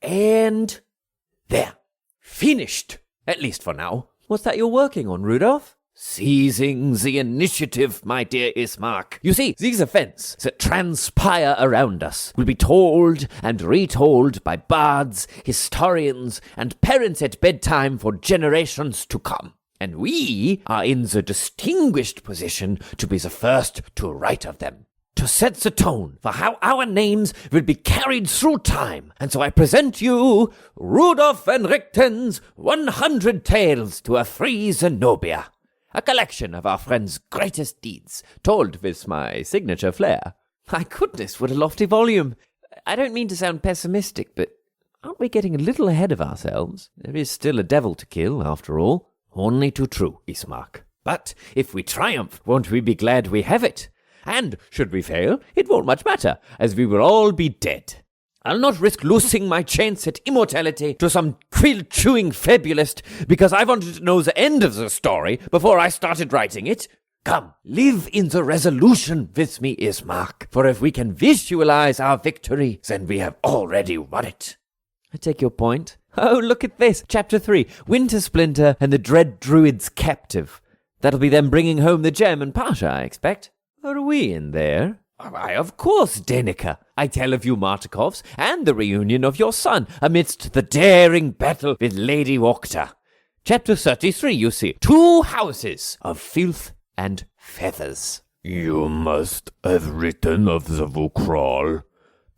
And there. Finished. At least for now. What's that you're working on, Rudolph? Seizing the initiative, my dear Ismark. You see, these events that transpire around us will be told and retold by bards, historians, and parents at bedtime for generations to come. And we are in the distinguished position to be the first to write of them, to set the tone for how our names will be carried through time. And so I present you Rudolph and Richten's 100 Tales to a Free Zenobia. A collection of our friends' greatest deeds, told with my signature flair. My goodness, what a lofty volume. I don't mean to sound pessimistic, but aren't we getting a little ahead of ourselves? There is still a devil to kill, after all. Only too true, Ismark. But if we triumph, won't we be glad we have it? And should we fail, it won't much matter, as we will all be dead. I'll not risk losing my chance at immortality to some quill-chewing fabulist because I wanted to know the end of the story before I started writing it. Come, live in the resolution with me, Ismark, for if we can visualize our victory, then we have already won it. I take your point. Oh, look at this. Chapter 3, Winter Splinter and the Dread Druid's Captive. That'll be them bringing home the gem and Pasha, I expect. Are we in there? Why, of course, Danica. I tell of you Martikovs and the reunion of your son amidst the daring battle with Lady Wachter. Chapter 33, you see. 2 houses of filth and feathers. You must have written of the Vukral.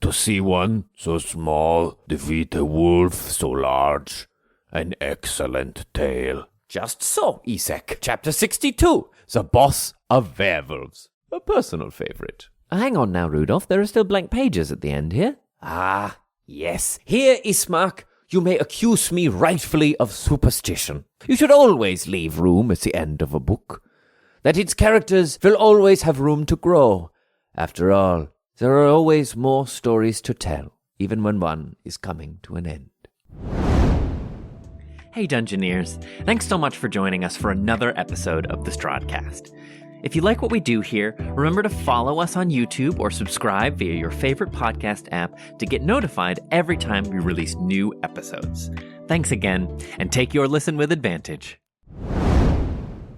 To see one so small defeat a wolf so large. An excellent tale. Just so, Isaac. Chapter 62, The Boss of Werewolves. A personal favorite. Hang on now, Rudolph. There are still blank pages at the end here. Ah, yes. Here, Ismark, you may accuse me rightfully of superstition. You should always leave room at the end of a book. That its characters will always have room to grow. After all, there are always more stories to tell, even when one is coming to an end. Hey Dungeoneers, thanks so much for joining us for another episode of the Strahdcast. If you like what we do here, remember to follow us on YouTube or subscribe via your favorite podcast app to get notified every time we release new episodes. Thanks again, and take your listen with advantage.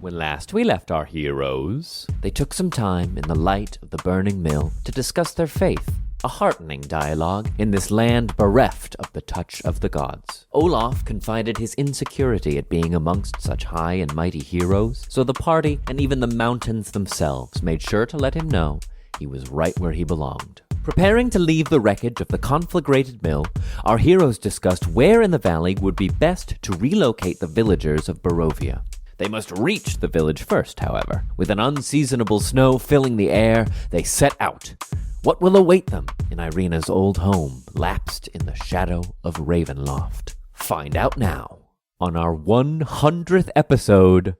When last we left our heroes, they took some time in the light of the burning mill to discuss their faith, a heartening dialogue in this land bereft of the touch of the gods. Olaf confided his insecurity at being amongst such high and mighty heroes, so the party and even the mountains themselves made sure to let him know he was right where he belonged. Preparing to leave the wreckage of the conflagrated mill, our heroes discussed where in the valley would be best to relocate the villagers of Barovia. They must reach the village first, however. With an unseasonable snow filling the air, they set out. What will await them in Irina's old home, lapsed in the shadow of Ravenloft? Find out now on our 100th episode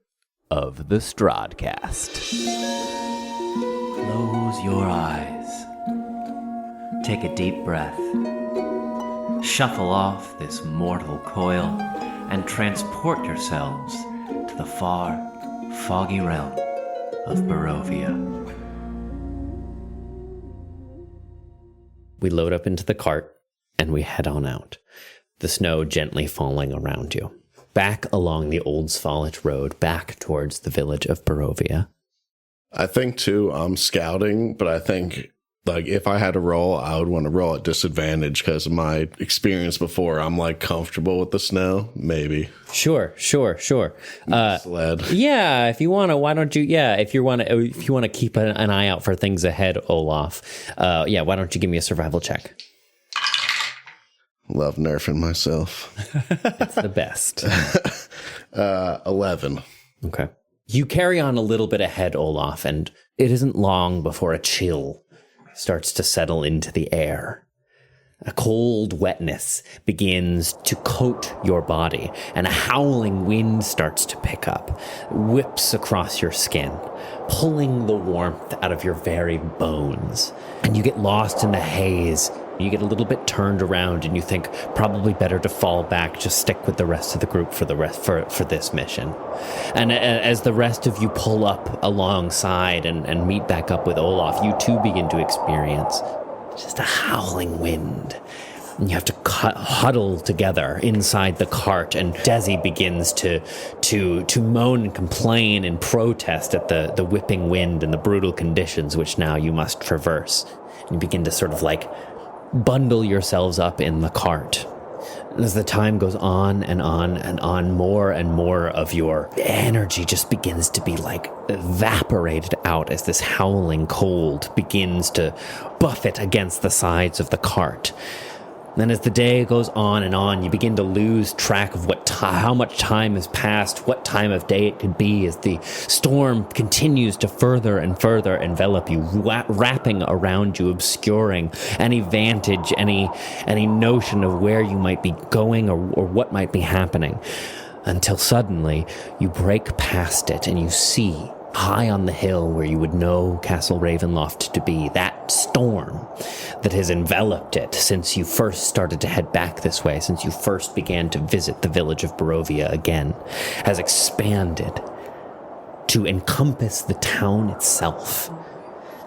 of the Strahdcast. Close your eyes. Take a deep breath. Shuffle off this mortal coil and transport yourselves to the far, foggy realm of Barovia. We load up into the cart, and we head on out, the snow gently falling around you. Back along the old Svalich road, back towards the village of Barovia. I think, too, I'm scouting, but I think, like, if I had to roll, I would want to roll at disadvantage because of my experience before. I'm, like, comfortable with the snow, maybe. Sure. Sled. Yeah, if you want to, why don't you, if you want to keep an eye out for things ahead, Olaf, why don't you give me a survival check? Love nerfing myself. It's the best. 11. Okay. You carry on a little bit ahead, Olaf, and it isn't long before a chill starts to settle into the air. A cold wetness begins to coat your body, and a howling wind starts to pick up, whips across your skin, pulling the warmth out of your very bones. And you get lost in the haze. You get a little bit turned around, and you think probably better to fall back, just stick with the rest of the group for this mission. And as the rest of you pull up alongside and meet back up with Olaf, you too begin to experience just a howling wind And you have to huddle together inside the cart, and Desi begins to moan and complain and protest at the whipping wind and the brutal conditions which now you must traverse. And you begin to sort of like bundle yourselves up in the cart. And as the time goes on and on and on, more and more of your energy just begins to be like evaporated out as this howling cold begins to buffet against the sides of the cart. Then as the day goes on and on, you begin to lose track of how much time has passed, what time of day it could be, as the storm continues to further and further envelop you, wrapping around you, obscuring any vantage, any notion of where you might be going or what might be happening. Until suddenly, you break past it and you see, high on the hill where you would know Castle Ravenloft to be, that storm that has enveloped it since you first started to head back this way, since you first began to visit the village of Barovia again, has expanded to encompass the town itself.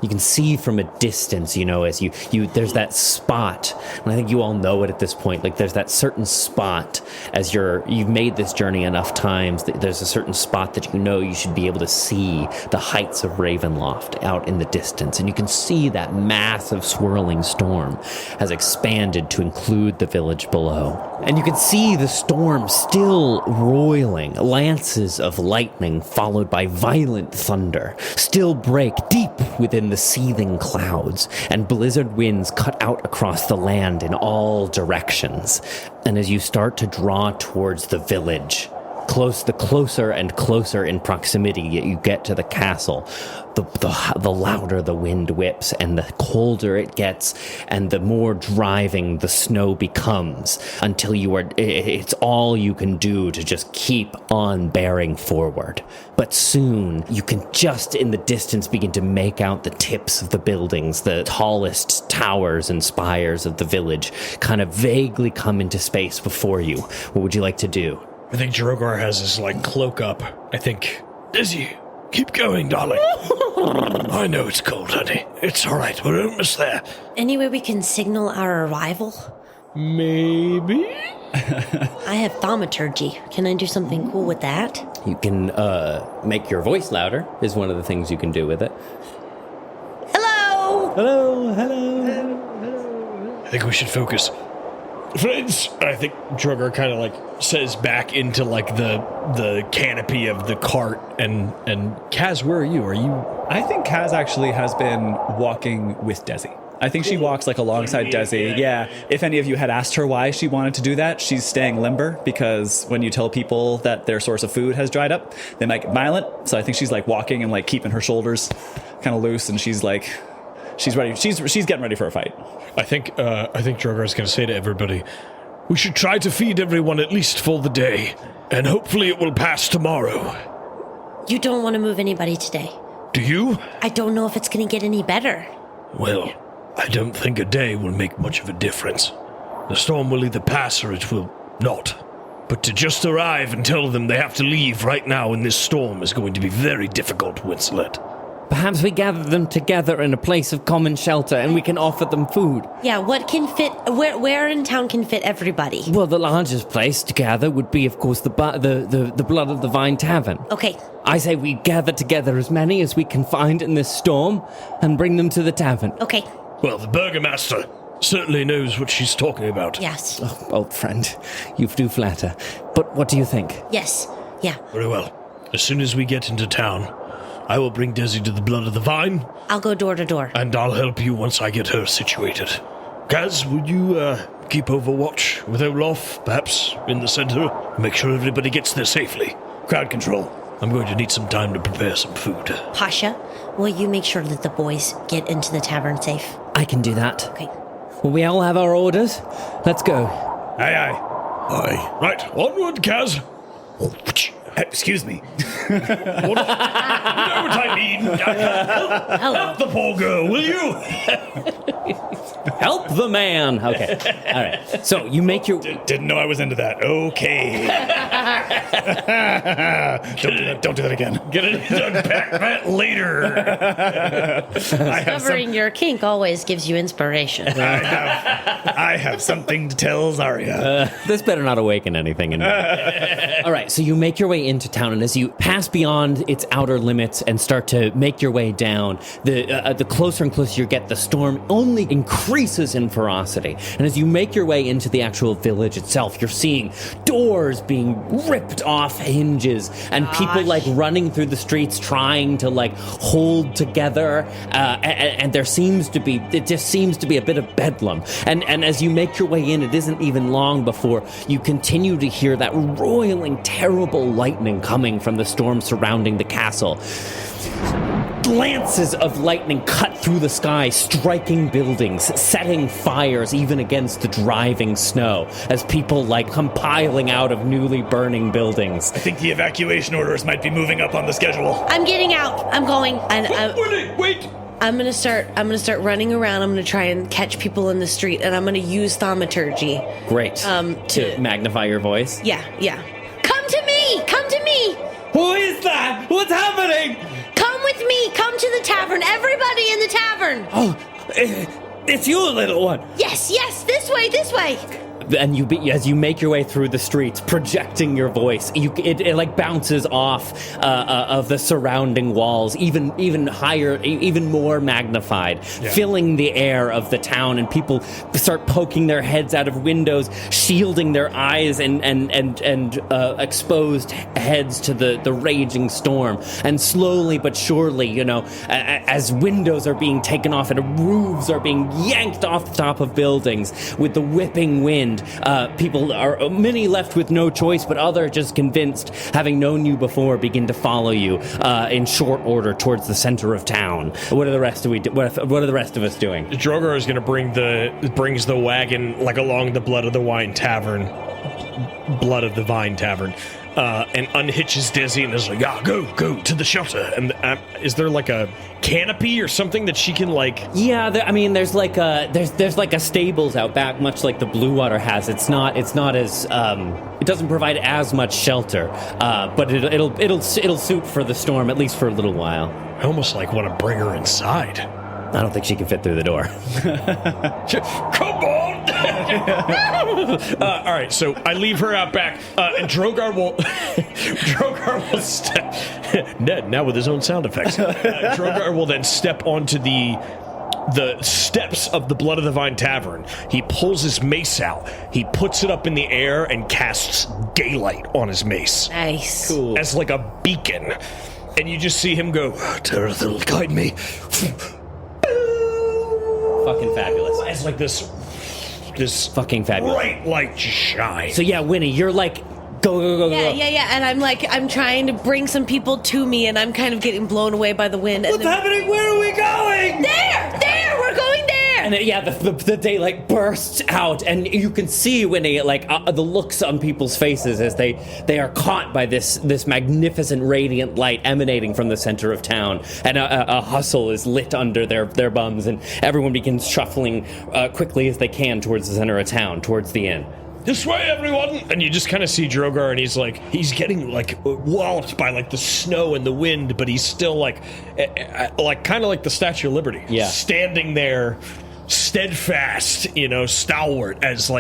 You can see from a distance, as you there's that spot, and I think you all know it at this point, like there's that certain spot as you've made this journey enough times that there's a certain spot that you should be able to see the heights of Ravenloft out in the distance, and you can see that massive swirling storm has expanded to include the village below. And you can see the storm still roiling, lances of lightning followed by violent thunder still break deep within the seething clouds, and blizzard winds cut out across the land in all directions. And as you start to draw towards the village, the closer and closer in proximity you get to the castle, the louder the wind whips, and the colder it gets, and the more driving the snow becomes, until it's all you can do to just keep on bearing forward. But soon, you can just in the distance begin to make out the tips of the buildings, the tallest towers and spires of the village, kind of vaguely come into space before you. What would you like to do? I think Drogar has his, cloak up. I think, Dizzy, keep going, darling. I know it's cold, honey. It's all right. We're almost there. Any way we can signal our arrival? Maybe? I have thaumaturgy. Can I do something cool with that? You can make your voice louder, is one of the things you can do with it. Hello! Hello, hello, hello, hello. I think we should focus. Friends, I think Drogar kind of says back into the canopy of the cart, and Kaz, where are you? I think Kaz actually has been walking with Desi. I think she walks alongside Desi. Yeah. If any of you had asked her why she wanted to do that, she's staying limber, because when you tell people that their source of food has dried up, they might get violent. So I think she's walking and keeping her shoulders kind of loose, and she's ready. She's getting ready for a fight. I think Drogar is going to say to everybody, we should try to feed everyone at least for the day, and hopefully it will pass tomorrow. You don't want to move anybody today. Do you? I don't know if it's going to get any better. Well, I don't think a day will make much of a difference. The storm will either pass or it will not. But to just arrive and tell them they have to leave right now in this storm is going to be very difficult, Winslet. Perhaps we gather them together in a place of common shelter and we can offer them food. Yeah, what can fit... Where in town can fit everybody? Well, the largest place to gather would be, of course, the Blood of the Vine Tavern. Okay. I say we gather together as many as we can find in this storm and bring them to the tavern. Okay. Well, the Burgomaster certainly knows what she's talking about. Yes. Oh, old friend, you do flatter. But what do you think? Yes. Yeah. Very well. As soon as we get into town, I will bring Desi to the Blood of the Vine. I'll go door to door. And I'll help you once I get her situated. Kaz, would you keep overwatch with Olaf, perhaps in the center? Make sure everybody gets there safely. Crowd control. I'm going to need some time to prepare some food. Pasha, will you make sure that the boys get into the tavern safe? I can do that. Okay. Will we all have our orders? Let's go. Aye, aye. Aye. Right, onward, Kaz. Excuse me. You know what I mean? Help the poor girl, will you? Help the man. Okay. All right. So you make your... Didn't know I was into that. Okay. Don't do that again. Get it unpack that later. Discovering your kink always gives you inspiration. I have something to tell Zarya. This better not awaken anything in me. All right, so you make your way into town, and as you pass beyond its outer limits and start to make your way down, the closer and closer you get, the storm only increases in ferocity. And as you make your way into the actual village itself, you're seeing doors being ripped off hinges and people like running through the streets trying to like hold together. And there seems to be, it just seems to be a bit of bedlam. And as you make your way in, it isn't even long before you continue to hear that roiling, terrible lightning coming from the storm surrounding the castle. Lances of lightning cut through the sky, striking buildings, setting fires even against the driving snow as people like come piling out of newly burning buildings. I think the evacuation orders might be moving up on the schedule. I'm getting out. I'm going. And Wait. I'm gonna start running around. I'm gonna try and catch people in the street, and I'm gonna use thaumaturgy. Great. To magnify your voice. Yeah. Come to me. Who is that? What's happening? Come with me. Come to the tavern. Everybody in the tavern. Oh, it's you, little one. Yes. This way. And as you make your way through the streets, projecting your voice, it like bounces off of the surrounding walls, even higher, even more magnified, filling the air of the town. And people start poking their heads out of windows, shielding their eyes and exposed heads to the raging storm. And slowly but surely, as windows are being taken off and roofs are being yanked off the top of buildings with the whipping wind. People are many left with no choice, but others just convinced, having known you before, begin to follow you in short order towards the center of town. What are the rest of us doing? Drogar is going to brings the wagon like along the Blood of the Vine Tavern, and unhitches Desi and is like, go to the shelter. And is there like a canopy or something that she can like? Yeah, there's like a stables out back, much like the Blue Water has. It's not as it doesn't provide as much shelter, but it'll suit for the storm, at least for a little while. I almost like want to bring her inside. I don't think she can fit through the door. Come on! All right, so I leave her out back, and Drogar will step. Ned, now with his own sound effects. Drogar will then step onto the steps of the Blood of the Vine Tavern. He pulls his mace out. He puts it up in the air and casts daylight on his mace. Nice. Cool. As like a beacon. And you just see him go, Tereth will guide me. Fucking fabulous. As like this fucking fabulous bright light just shine. So yeah, Winnie, you're like, go. Yeah. And I'm trying to bring some people to me, and I'm kind of getting blown away by the wind. What's happening? Where are we going? There, we're going there. And the daylight bursts out, and you can see, Winnie, the looks on people's faces as they are caught by this magnificent radiant light emanating from the center of town. And a hustle is lit under their bums, and everyone begins shuffling quickly as they can towards the center of town, towards the inn. This way, everyone! And you just kind of see Drogar, and he's getting walloped by the snow and the wind, but he's still kind of like the Statue of Liberty, standing there, steadfast, stalwart, as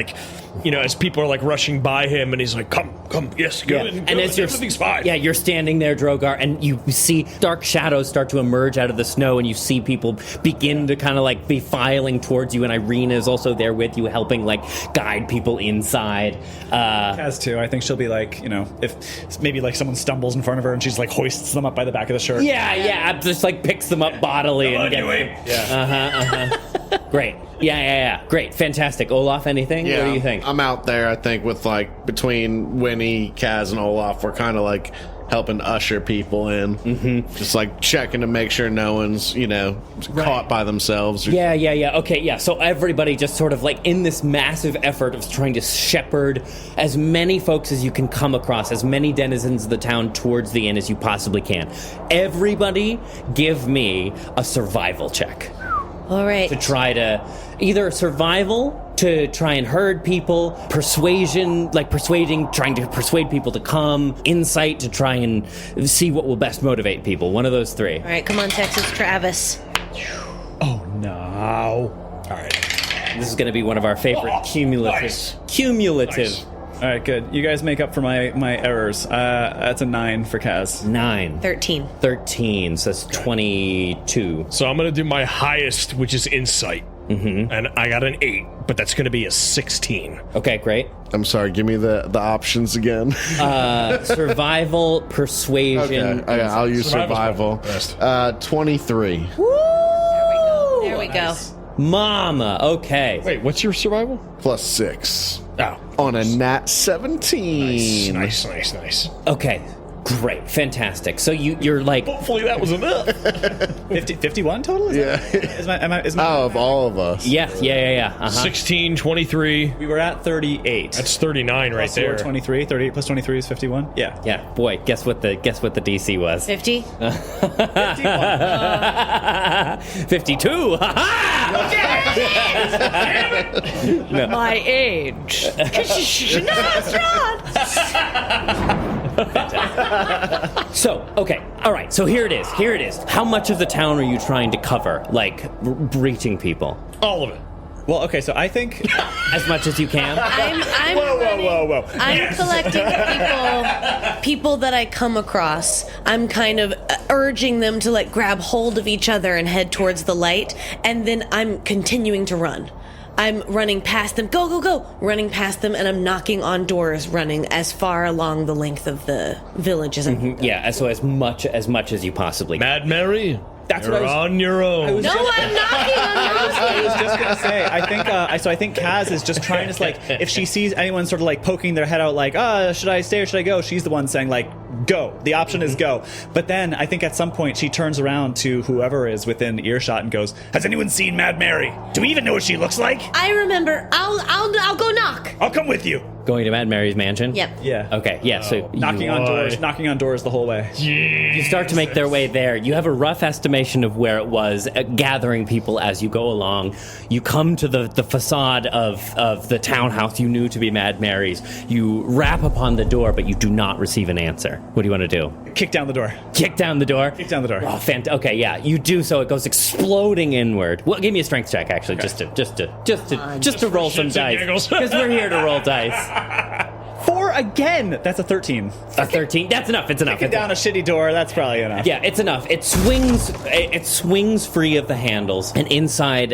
as people are rushing by him, and he's like, come, yes, go. And as everything's fine. Yeah, you're standing there, Drogar, and you see dark shadows start to emerge out of the snow, and you see people begin to kind of be filing towards you, and Irina is also there with you, helping guide people inside. Kaz too. I think she'll be if maybe someone stumbles in front of her and she's hoists them up by the back of the shirt. Yeah, just picks them up bodily and gets them. Great. Yeah. Great. Fantastic. Olaf, anything? Yeah, what do you think? I'm out there, I think, with between Winnie, Kaz, and Olaf, we're kind of helping usher people in. Mm-hmm. Just checking to make sure no one's, caught by themselves. Yeah. Okay, yeah. So everybody just sort of in this massive effort of trying to shepherd as many folks as you can come across, as many denizens of the town towards the inn as you possibly can. Everybody give me a survival check. All right. to try to either survival, to try and herd people, persuasion, trying to persuade people to come, insight to try and see what will best motivate people. One of those three. All right, come on, Texas Travis. Oh, no. All right. This is going to be one of our favorite cumulative. Nice. All right, good. You guys make up for my errors. That's a 9 for Kaz. 9. 13. So that's 22. So I'm going to do my highest, which is insight. Mm-hmm. And I got an 8, but that's going to be a 16. Okay, great. I'm sorry, give me the options again. Survival, persuasion. Okay, I'll use survival. 23. There we go. Mama, okay. Wait, what's your survival? Plus 6. Oh. On a nat 17. Nice. Okay, great, fantastic. So you're like... Hopefully that was enough. 51 total? Is Of all of us. Yeah. Uh-huh. 16, 23. We were at 38. That's 39 right there. 23. 38 plus 23 is 51. Yeah. Yeah, boy, guess what the DC was? 50? 52. My age. No, that's right. So, okay, all right, so here it is. How much of the town are you trying to cover? Like, reaching people? All of it. Well, okay, so I think... As much as you can? I'm Whoa. I'm collecting people that I come across. I'm kind of urging them to like grab hold of each other and head towards the light, and then I'm continuing to run. I'm running past them. Go. Running past them, and I'm knocking on doors, running as far along the length of the village as I can. Yeah, so as much as you possibly can. Mad Mary, That's you're what I was... on your own. No, I'm knocking on doors. I was just gonna say, I think Kaz is just trying to, like, if she sees anyone sort of like poking their head out, like, should I stay or should I go? She's the one saying, like, go. The option is go. But then I think at some point she turns around to whoever is within earshot and goes, "Has anyone seen Mad Mary? Do we even know what she looks like? I remember. I'll go knock. I'll come with you." Going to Mad Mary's mansion? Yep. Yeah. Okay, yeah, so Knocking on doors the whole way. you start to make their way there. You have a rough estimation of where it was, gathering people as you go along. You come to the facade of the townhouse you knew to be Mad Mary's. You rap upon the door, but you do not receive an answer. What do you want to do? Kick down the door. Kick down the door? Kick down the door. Oh, okay, yeah, you do so. It goes exploding inward. Well, give me a strength check, actually, just to roll some dice. Because we're here to roll dice. 4 again. That's a 13. A 13? That's enough. It's enough. Kick down a shitty door. That's probably enough. Yeah, it's enough. It swings free of the handles, and inside,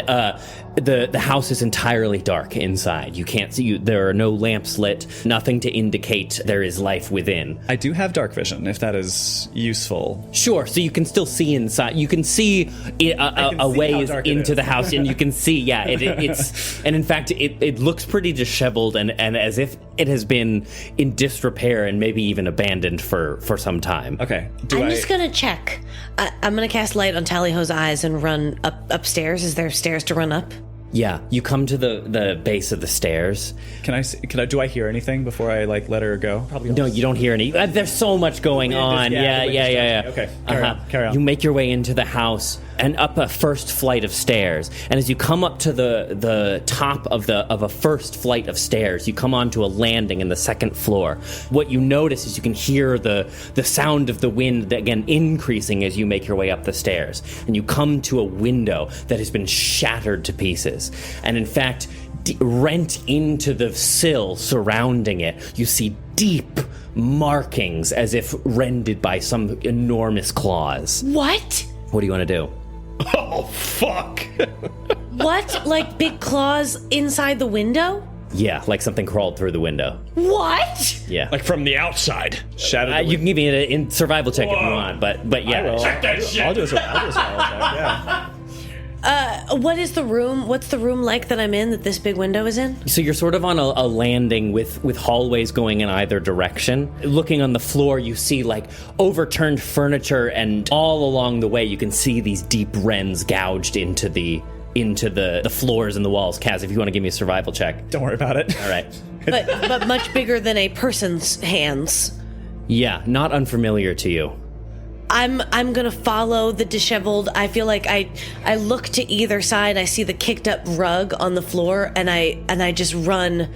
the house is entirely dark inside. You can't see. There are no lamps lit. Nothing to indicate there is life within. I do have dark vision, if that is useful. Sure. So you can still see inside. You can see a ways into the house, and you can see. Yeah, it's and in fact, it looks pretty disheveled and as if it has been in disrepair and maybe even abandoned for some time. Okay. I'm just gonna check. I'm gonna cast light on Tallyho's eyes and run upstairs. Is there stairs to run up? Yeah, you come to the base of the stairs. Do I hear anything before I like let her go? Probably No, you don't hear any. There's so much going on. Yeah. Okay, carry on. You make your way into the house and up a first flight of stairs. And as you come up to the top of a first flight of stairs, you come onto a landing in the second floor. What you notice is you can hear the sound of the wind again increasing as you make your way up the stairs. And you come to a window that has been shattered to pieces. And in fact, rent into the sill surrounding it, you see deep markings as if rended by some enormous claws. What? What do you want to do? Oh, fuck. What? Like big claws inside the window? Yeah, like something crawled through the window. What? Yeah. Like from the outside. Shattered. You can give me a survival check if you want, but yeah. I'll do a survival check. Yeah. What is the room? What's the room like that I'm in that this big window is in? So you're sort of on a landing with hallways going in either direction. Looking on the floor, you see like overturned furniture, and all along the way you can see these deep rents gouged into the floors and the walls. Kaz, if you want to give me a survival check. Don't worry about it. All right. But much bigger than a person's hands. Yeah, not unfamiliar to you. I'm gonna follow the disheveled. I feel like I look to either side. I see the kicked up rug on the floor, and I just run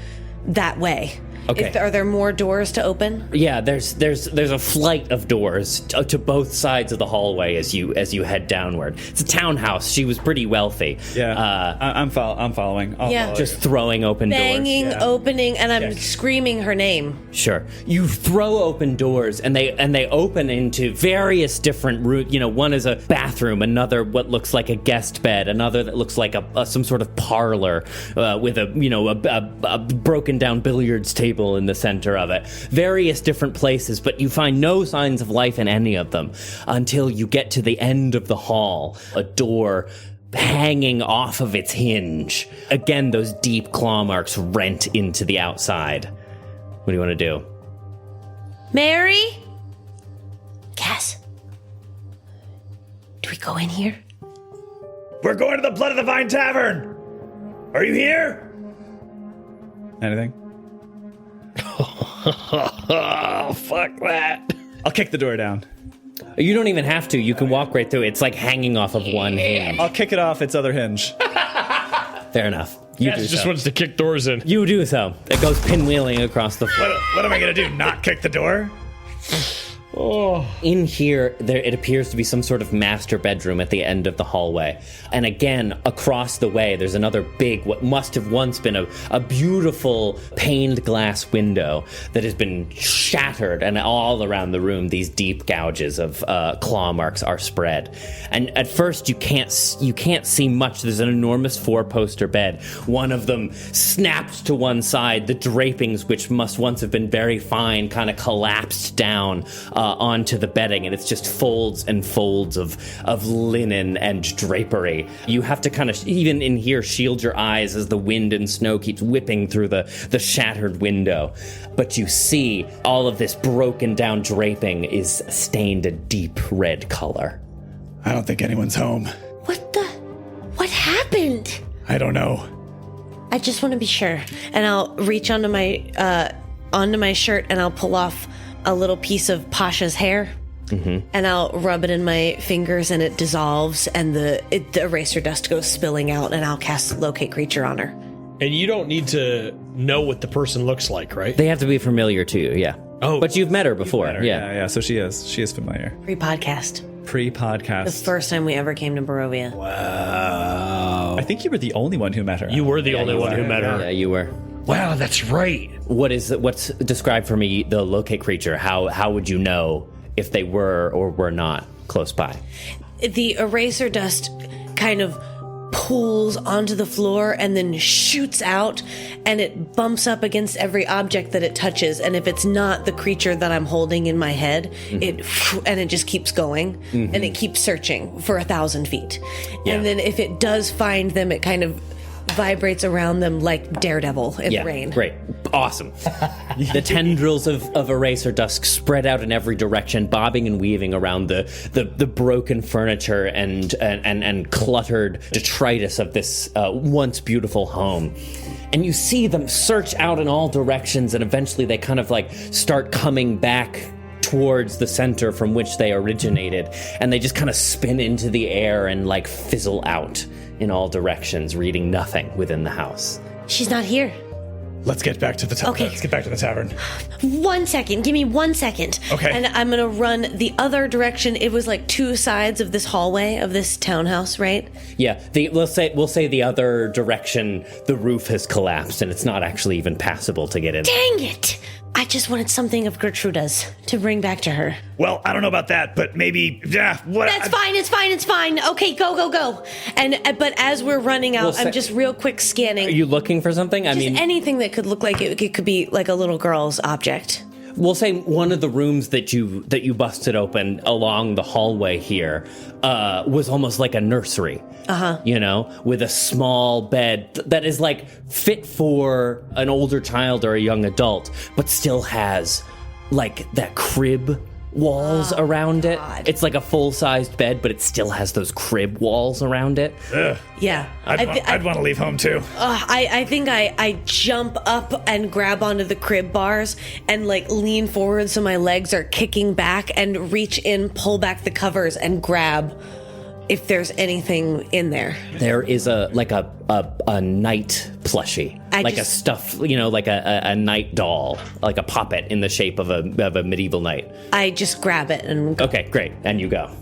that way. Okay. Are there more doors to open? Yeah, there's a flight of doors to both sides of the hallway as you head downward. It's a townhouse. She was pretty wealthy. Yeah, I'm following. I'll follow Just you. Throwing open Banging, doors. opening, and I'm screaming her name. Sure. You throw open doors, and they open into various different rooms. You know, one is a bathroom, another what looks like a guest bed, another that looks like some sort of parlor with a broken down billiards table in the center of it. Various different places, but you find no signs of life in any of them until you get to the end of the hall. A door hanging off of its hinge. Again, those deep claw marks rent into the outside. What do you want to do? Mary? Cass? Do we go in here? We're going to the Blood of the Vine Tavern. Are you here? Anything? Oh, fuck that. I'll kick the door down. You don't even have to. You can walk right through. It's like hanging off of one hinge. I'll kick it off its other hinge. Fair enough. You do just so. wants to kick doors in. You do so. It goes pinwheeling across the floor. What am I going to do? Not kick the door? In here, it appears to be some sort of master bedroom at the end of the hallway. And again, across the way, there's another big, what must have once been a beautiful paned glass window that has been shattered, and all around the room, these deep gouges of claw marks are spread. And at first, you can't see much. There's an enormous four-poster bed. One of them snapped to one side. The drapings, which must once have been very fine, kind of collapsed down onto the bedding, and it's just folds and folds of linen and drapery. You have to kind of, even in here, shield your eyes as the wind and snow keeps whipping through the shattered window. But you see all of this broken down draping is stained a deep red color. I don't think anyone's home. What happened? I don't know. I just want to be sure. And I'll reach onto my shirt, and I'll pull off a little piece of Pasha's hair, and I'll rub it in my fingers, and it dissolves, and the eraser dust goes spilling out, and I'll cast Locate Creature on her. And you don't need to know what the person looks like, right? They have to be familiar to you, yeah. Oh. But you've met her before, Yeah. So she is familiar. Pre-podcast. Pre-podcast. The first time we ever came to Barovia. I think you were the only one who met her. You were the only one who met her. Yeah, you were. Wow, that's right. What's described for me the locate creature? How would you know if they were or were not close by? The eraser dust kind of pulls onto the floor and then shoots out, and it bumps up against every object that it touches. And if it's not the creature that I'm holding in my head, it just keeps going, and it keeps searching for 1,000 feet. Yeah. And then if it does find them, it kind of vibrates around them like Daredevil in the rain. Great. Awesome. The tendrils of eraser dust spread out in every direction, bobbing and weaving around the broken furniture and cluttered detritus of this once beautiful home. And you see them search out in all directions, and eventually they kind of like start coming back towards the center from which they originated, and they just kind of spin into the air and like fizzle out in all directions, reading nothing within the house. She's not here. Let's get back to the tavern. Okay. Let's get back to the tavern. 1 second. Give me 1 second. Okay. And I'm going to run the other direction. It was like two sides of this hallway of this townhouse, right? Yeah, we'll say the other direction, the roof has collapsed and it's not actually even passable to get in. Dang it! I just wanted something of Gertruda's to bring back to her. Well, I don't know about that, but maybe, what? That's fine, it's fine. Okay, go. But as we're running out, I'm just real quick scanning. Are you looking for something? Just anything that could look like it could be like a little girl's object. We'll say one of the rooms that you busted open along the hallway here was almost like a nursery. You know, with a small bed that is like fit for an older child or a young adult, but still has like that crib walls around it. God. It's like a full-sized bed, but it still has those crib walls around it. Ugh. Yeah. I'd want to leave home too. I think I jump up and grab onto the crib bars and like lean forward so my legs are kicking back and reach in, pull back the covers and grab if there's anything in there. There is a knight plushie, like a stuffed, like a knight doll, like a puppet in the shape of a medieval knight. I just grab it and go. Okay, great. And you go.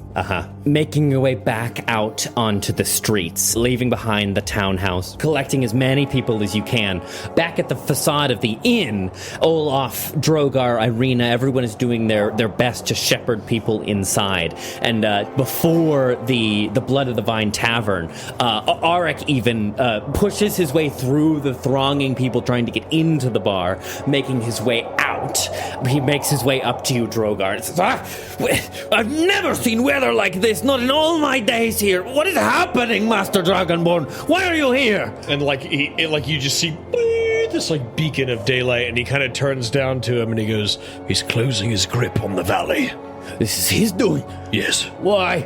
Making your way back out onto the streets, leaving behind the townhouse, collecting as many people as you can. Back at the facade of the inn, Olaf, Drogar, Irina, everyone is doing their best to shepherd people inside. And before the Blood of the Vine Tavern, Arik even pushes his way through the thronging people trying to get into the bar, making his way out. He makes his way up to you, Drogar, and says, I've never seen weather like this, not in all my days here. What is happening, Master Dragonborn? Why are you here? And you just see this like beacon of daylight, and he kind of turns down to him and he goes, he's closing his grip on the valley. This is his doing? Yes. Why?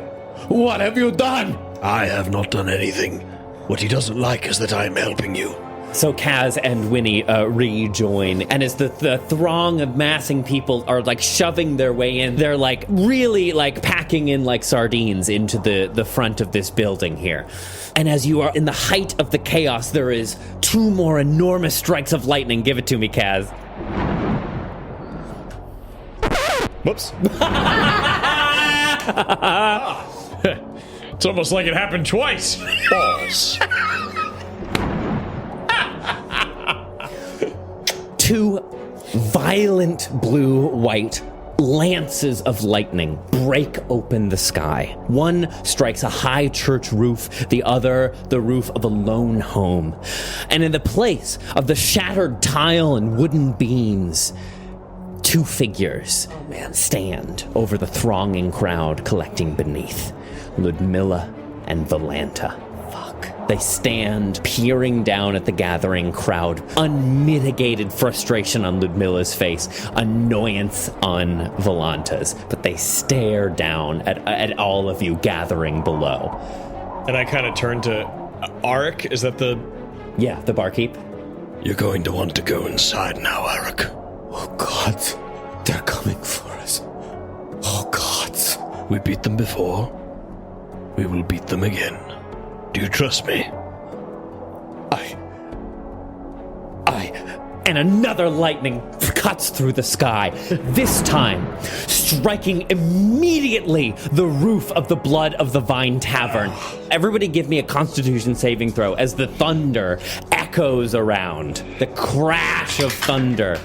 What have you done? I have not done anything. What he doesn't like is that I am helping you. So Kaz and Winnie rejoin, and as the throng of massing people are like shoving their way in, they're like really like packing in like sardines into the front of this building here. And as you are in the height of the chaos, there is 2 more enormous strikes of lightning. Give it to me, Kaz. Whoops. It's almost like it happened twice. Balls. 2 violent blue-white lances of lightning break open the sky. One strikes a high church roof, the other the roof of a lone home. And in the place of the shattered tile and wooden beams, 2 figures stand over the thronging crowd collecting beneath. Ludmilla and Volanta. They stand peering down at the gathering crowd, unmitigated frustration on Ludmilla's face, annoyance on Volanta's, but they stare down at all of you gathering below. And I kind of turn to Arik. Is that the... Yeah, the barkeep. You're going to want to go inside now, Arik. Oh, God. They're coming for us. Oh, God. We beat them before. We will beat them again. Do you trust me? And another lightning cuts through the sky, this time striking immediately the roof of the Blood of the Vine Tavern. Everybody give me a Constitution saving throw as the thunder echoes around. The crash of thunder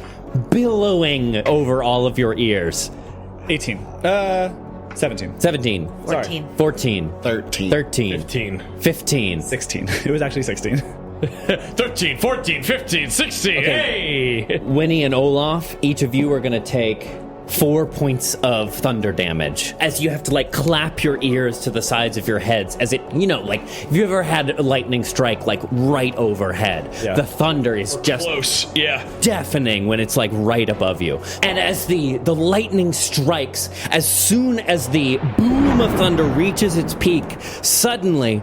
billowing over all of your ears. 18. 17. 17. 14. 14. 13. 13. 15. 15. 16. It was actually 16. 13, 14, 15, 16. Okay. Hey! Winnie and Olaf, each of you are going to take 4 points of thunder damage as you have to like clap your ears to the sides of your heads as it, like if you ever had a lightning strike like right overhead, the thunder is just close. Yeah. Deafening when it's like right above you. And as the lightning strikes, as soon as the boom of thunder reaches its peak, suddenly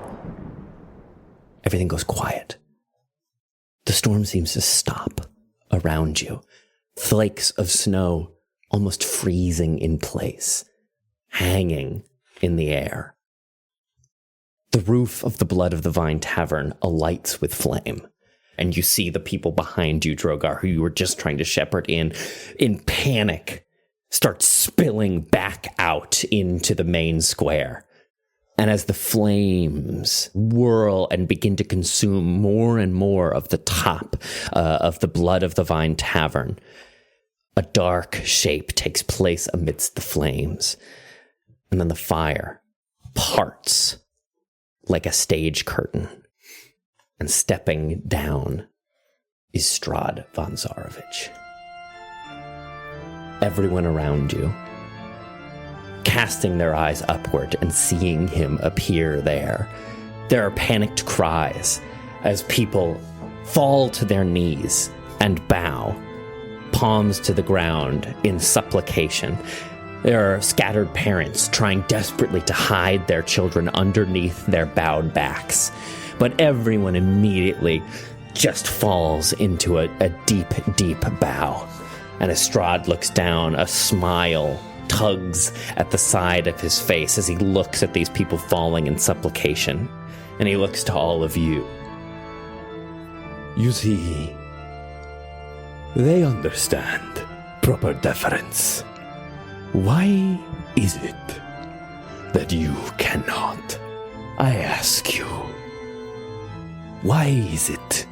everything goes quiet. The storm seems to stop around you. Flakes of snow almost freezing in place, hanging in the air. The roof of the Blood of the Vine Tavern alights with flame, and you see the people behind you, Drogar, who you were just trying to shepherd in panic, start spilling back out into the main square. And as the flames whirl and begin to consume more and more of the top of the Blood of the Vine Tavern, a dark shape takes place amidst the flames. And then the fire parts like a stage curtain. And stepping down is Strahd von Zarovich. Everyone around you, casting their eyes upward and seeing him appear there. There are panicked cries as people fall to their knees and bow, palms to the ground in supplication. There are scattered parents trying desperately to hide their children underneath their bowed backs. But everyone immediately just falls into a deep, deep bow. And as Strahd looks down, a smile tugs at the side of his face as he looks at these people falling in supplication. And he looks to all of you. You see, they understand proper deference. Why is it that you cannot? I ask you. Why is it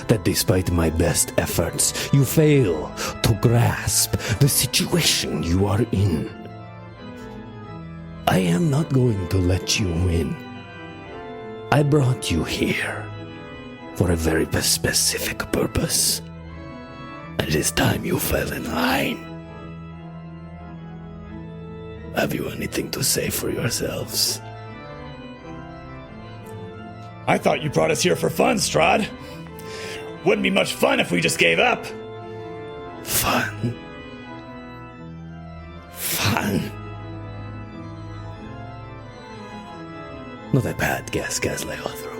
that despite my best efforts, you fail to grasp the situation you are in? I am not going to let you win. I brought you here for a very specific purpose. And it is time you fell in line. Have you anything to say for yourselves? I thought you brought us here for fun, Strahd. Wouldn't be much fun if we just gave up. Fun? Fun? Not a bad guess, Kasle Othro.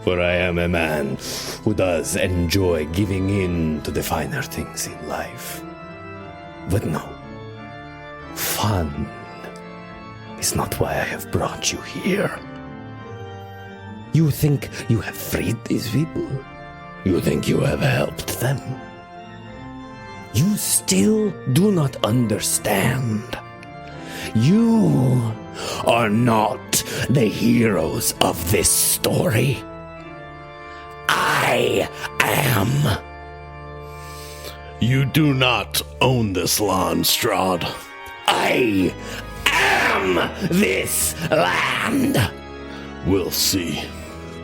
For I am a man who does enjoy giving in to the finer things in life. But no. Fun is not why I have brought you here. You think you have freed these people? You think you have helped them? You still do not understand. You are not the heroes of this story. I am. You do not own this land, Strahd. I am this land. We'll see.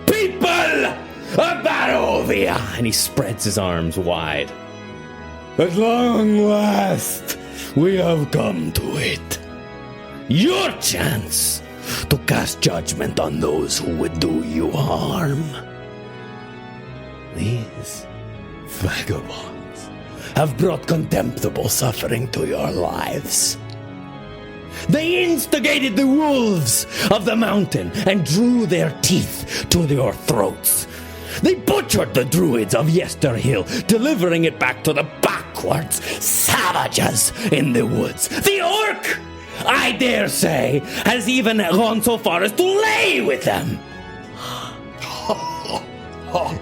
People of Barovia! And he spreads his arms wide. At long last, we have come to it. Your chance to cast judgment on those who would do you harm. These vagabonds have brought contemptible suffering to your lives. They instigated the wolves of the mountain and drew their teeth to your throats. They butchered the druids of Yesterhill, delivering it back to the backwards savages in the woods. The orc, I dare say, has even gone so far as to lay with them.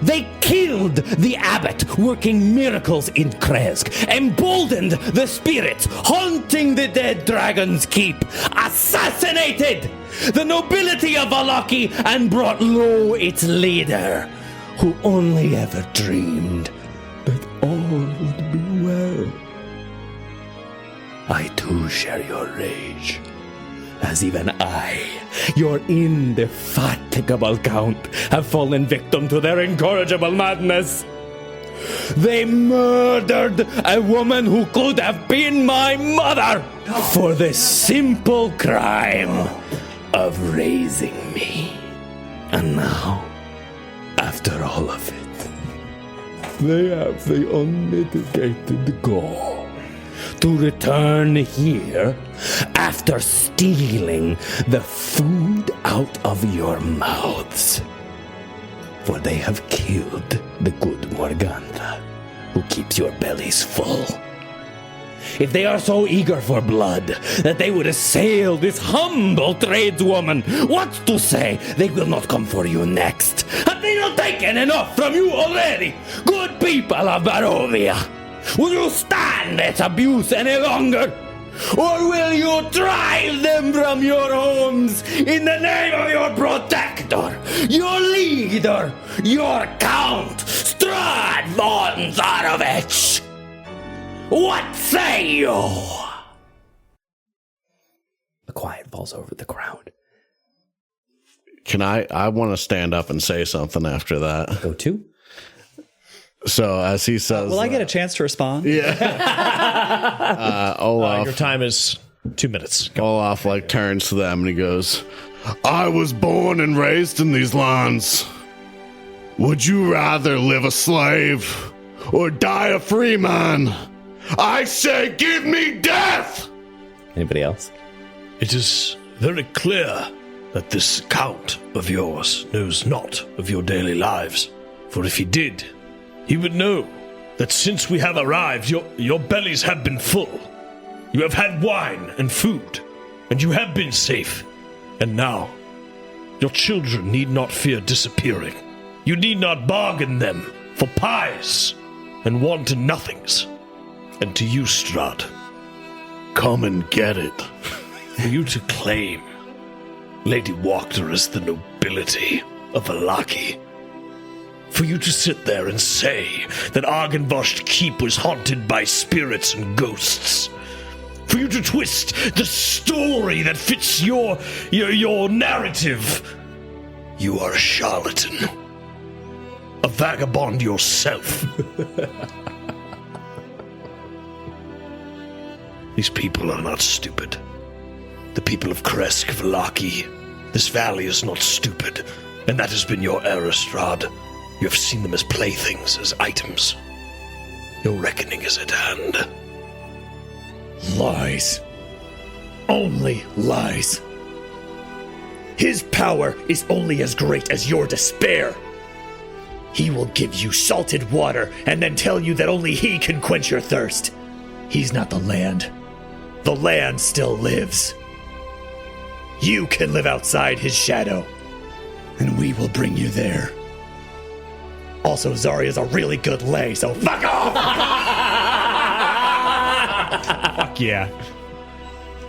They killed the abbot working miracles in Kresk, emboldened the spirits haunting the dead dragon's keep, assassinated the nobility of Vallaki, and brought low its leader, who only ever dreamed that all would be well. I too share your rage, as even I, your indefatigable count, have fallen victim to their incorrigible madness. They murdered a woman who could have been my mother for the simple crime of raising me. And now, after all of it, they have the unmitigated gall to return here after stealing the food out of your mouths. For they have killed the good Morgantha, who keeps your bellies full. If they are so eager for blood that they would assail this humble tradeswoman, what's to say they will not come for you next? Have they not taken enough from you already, good people of Barovia? Will you stand its abuse any longer? Or will you drive them from your homes in the name of your protector, your leader, your Count Strahd von Zarovich? What say you? A quiet falls over the crowd. Can I want to stand up and say something after that. Go to? So as he says, will I get a chance to respond? Yeah. Olaf. Your time is 2 minutes. Olaf turns to them and he goes, I was born and raised in these lands. Would you rather live a slave or die a free man? I say give me death! Anybody else? It is very clear that this count of yours knows not of your daily lives. For if he did, he would know that since we have arrived, your bellies have been full. You have had wine and food, and you have been safe. And now, your children need not fear disappearing. You need not bargain them for pies and wanton nothings. And to you, Strahd, Come and get it. for you to claim Lady Wachter as the nobility of Vallaki, for you to sit there and say that Argynvost Keep was haunted by spirits and ghosts, for you to twist the story that fits your narrative, you are a charlatan, a vagabond yourself. These people are not stupid. The people of Kresk, Vallaki, this valley is not stupid, and that has been your error, Strahd. You have seen them as playthings, as items. Your reckoning is at hand. Lies. Only lies. His power is only as great as your despair. He will give you salted water and then tell you that only he can quench your thirst. He's not the land. The land still lives. You can live outside his shadow, and we will bring you there. Also, Zarya's a really good lay, so fuck off! Fuck yeah.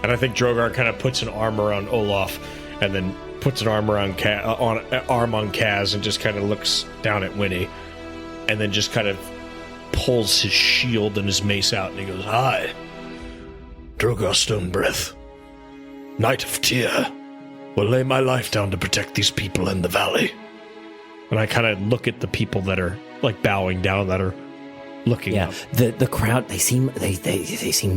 And I think Drogar kind of puts an arm around Olaf, and then puts an arm around arm on Kaz, and just kind of looks down at Winnie, and then just kind of pulls his shield and his mace out, and he goes, "I, Drogar Stonebreath, Knight of Tyr, will lay my life down to protect these people in the valley." And I kind of look at the people that are like bowing down, that are looking up. The crowd, they seem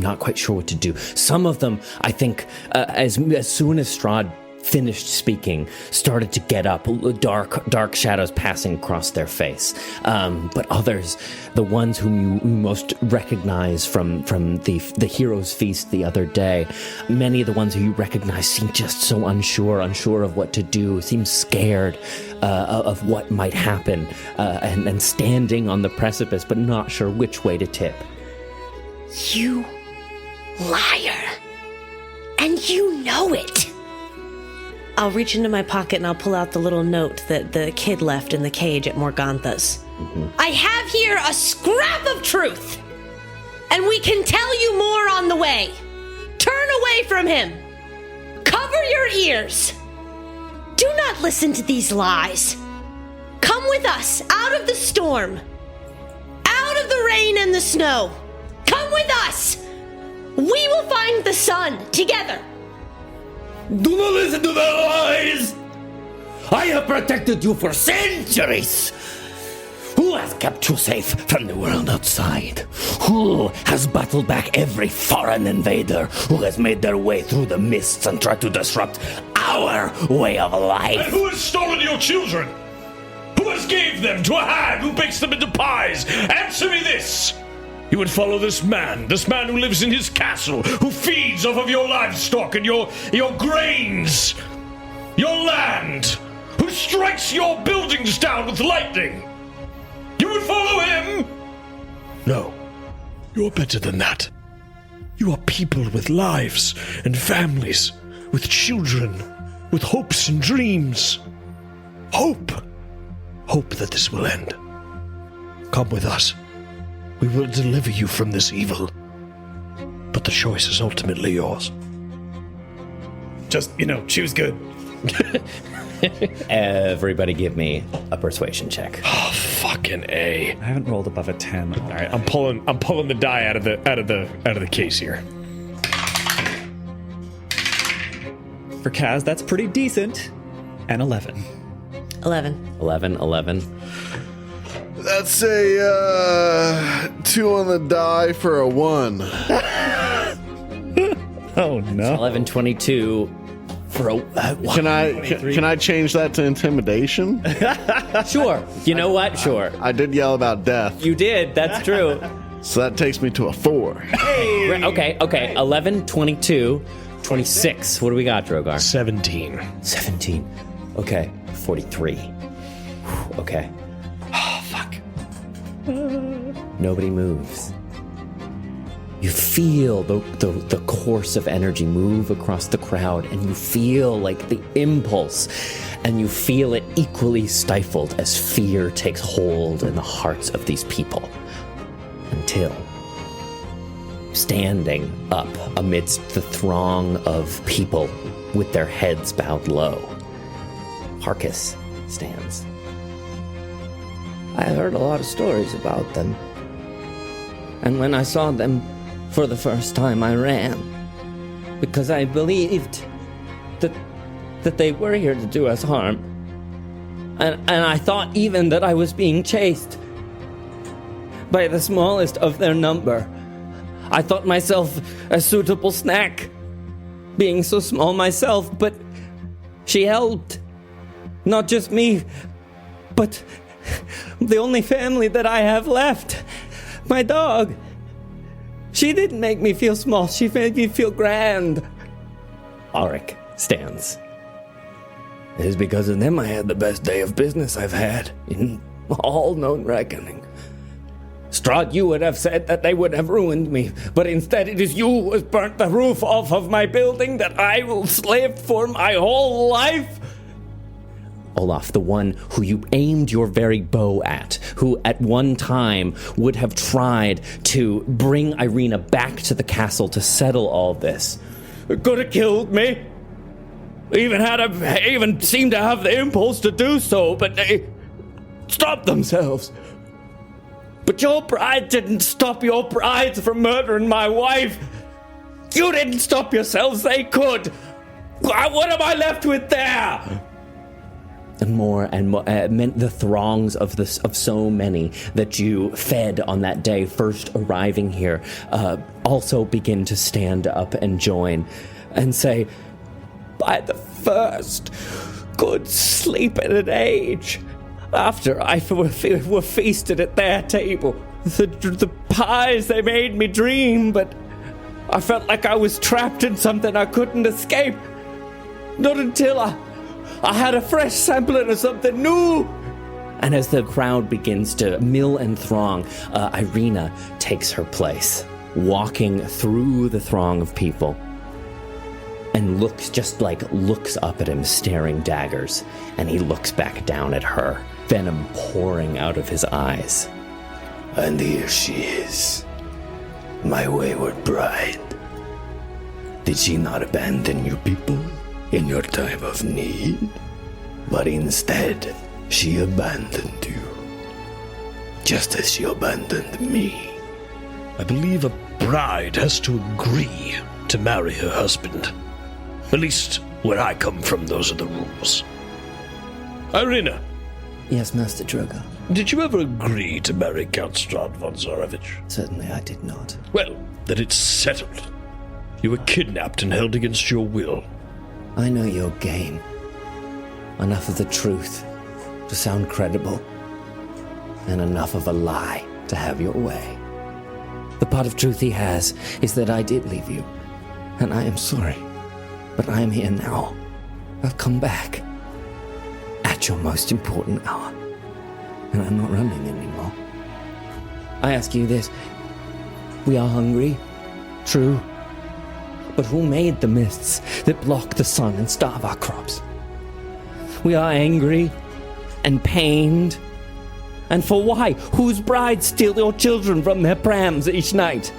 not quite sure what to do. Some of them, I think, as soon as Strahd finished speaking, started to get up, dark shadows passing across their face. But others, the ones whom you most recognize from the hero's feast the other day, many of the ones who you recognize seem just so unsure of what to do, seem scared of what might happen, and standing on the precipice, but not sure which way to tip. You liar. And you know it. I'll reach into my pocket and I'll pull out the little note that the kid left in the cage at Morgantha's. Mm-hmm. I have here a scrap of truth, and we can tell you more on the way. Turn away from him. Cover your ears. Do not listen to these lies. Come with us out of the storm, out of the rain and the snow. Come with us. We will find the sun together. Do not listen to their lies! I have protected you for centuries! Who has kept you safe from the world outside? Who has battled back every foreign invader who has made their way through the mists and tried to disrupt our way of life? And who has stolen your children? Who has gave them to a hag who bakes them into pies? Answer me this! You would follow this man who lives in his castle, who feeds off of your livestock and your grains, your land, who strikes your buildings down with lightning. You would follow him? No, you're better than that. You are people with lives and families, with children, with hopes and dreams. Hope that this will end. Come with us. We will deliver you from this evil. But the choice is ultimately yours. Just, choose good. Everybody give me a persuasion check. Oh, fucking A. I haven't rolled above a 10. All right, I'm pulling the die out of the case here. For Kaz, that's pretty decent. And 11. 11. That's a 2 on the die for a 1. Oh no. 11, 22 for a... Can I change that to intimidation? Sure. You know what? Sure. I did yell about death. You did. That's true. So that takes me to a 4. Okay. 11, 22, 26. What do we got, Drogar? 17. 17. Okay. 43. Okay. Oh, fuck. Nobody moves. You feel the course of energy move across the crowd, and you feel like the impulse, and you feel it equally stifled as fear takes hold in the hearts of these people. Until, standing up amidst the throng of people with their heads bowed low, Harkis stands. I heard a lot of stories about them. And when I saw them for the first time, I ran. Because I believed that they were here to do us harm. And I thought even that I was being chased by the smallest of their number. I thought myself a suitable snack, being so small myself, but she helped. Not just me, but the only family that I have left. My dog. She didn't make me feel small, she made me feel grand. Auric stands. It is because of them I had the best day of business I've had in all known reckoning. Strahd, you would have said that they would have ruined me, but instead it is you who has burnt the roof off of my building that I will live for my whole life. Olaf, the one who you aimed your very bow at, who at one time would have tried to bring Irina back to the castle to settle all this. It could have killed me. Even seemed to have the impulse to do so, but they stopped themselves. But your pride didn't stop your prides from murdering my wife. You didn't stop yourselves, they could. What am I left with there? And more, meant the throngs of so many that you fed on that day, first arriving here, also begin to stand up and join and say, by the first good sleep at an age, after I were feasted at their table, the pies they made me dream, but I felt like I was trapped in something I couldn't escape. Not until I had a fresh sampling of something new. And as the crowd begins to mill and throng, Irina takes her place, walking through the throng of people, and looks up at him, staring daggers, and he looks back down at her, venom pouring out of his eyes. And here she is, my wayward bride. Did she not abandon you people in your time of need? But instead, she abandoned you, just as she abandoned me. I believe a bride has to agree to marry her husband. At least where I come from, those are the rules. Irina. Yes, Master Drogar. Did you ever agree to marry Count Strahd von Zarevich? Certainly I did not. Well, then it's settled. You were kidnapped and held against your will. I know your game. Enough of the truth to sound credible, and enough of a lie to have your way. The part of truth he has is that I did leave you, and I am sorry, but I am here now. I'll come back at your most important hour, and I'm not running anymore. I ask you this. We are hungry, true, but who made the mists that block the sun and starve our crops? We are angry and pained. And for why? Whose brides steal your children from their prams each night?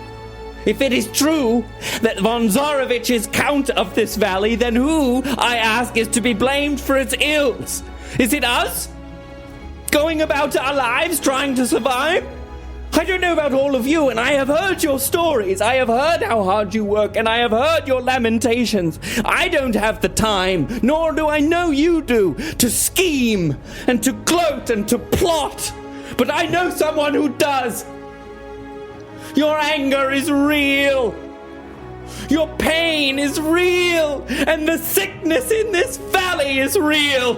If it is true that von Zarevich is count of this valley, then who, I ask, is to be blamed for its ills? Is it us? Going about our lives trying to survive? I don't know about all of you, and I have heard your stories. I have heard how hard you work, and I have heard your lamentations. I don't have the time, nor do I know you do, to scheme and to gloat and to plot. But I know someone who does. Your anger is real. Your pain is real. And the sickness in this valley is real.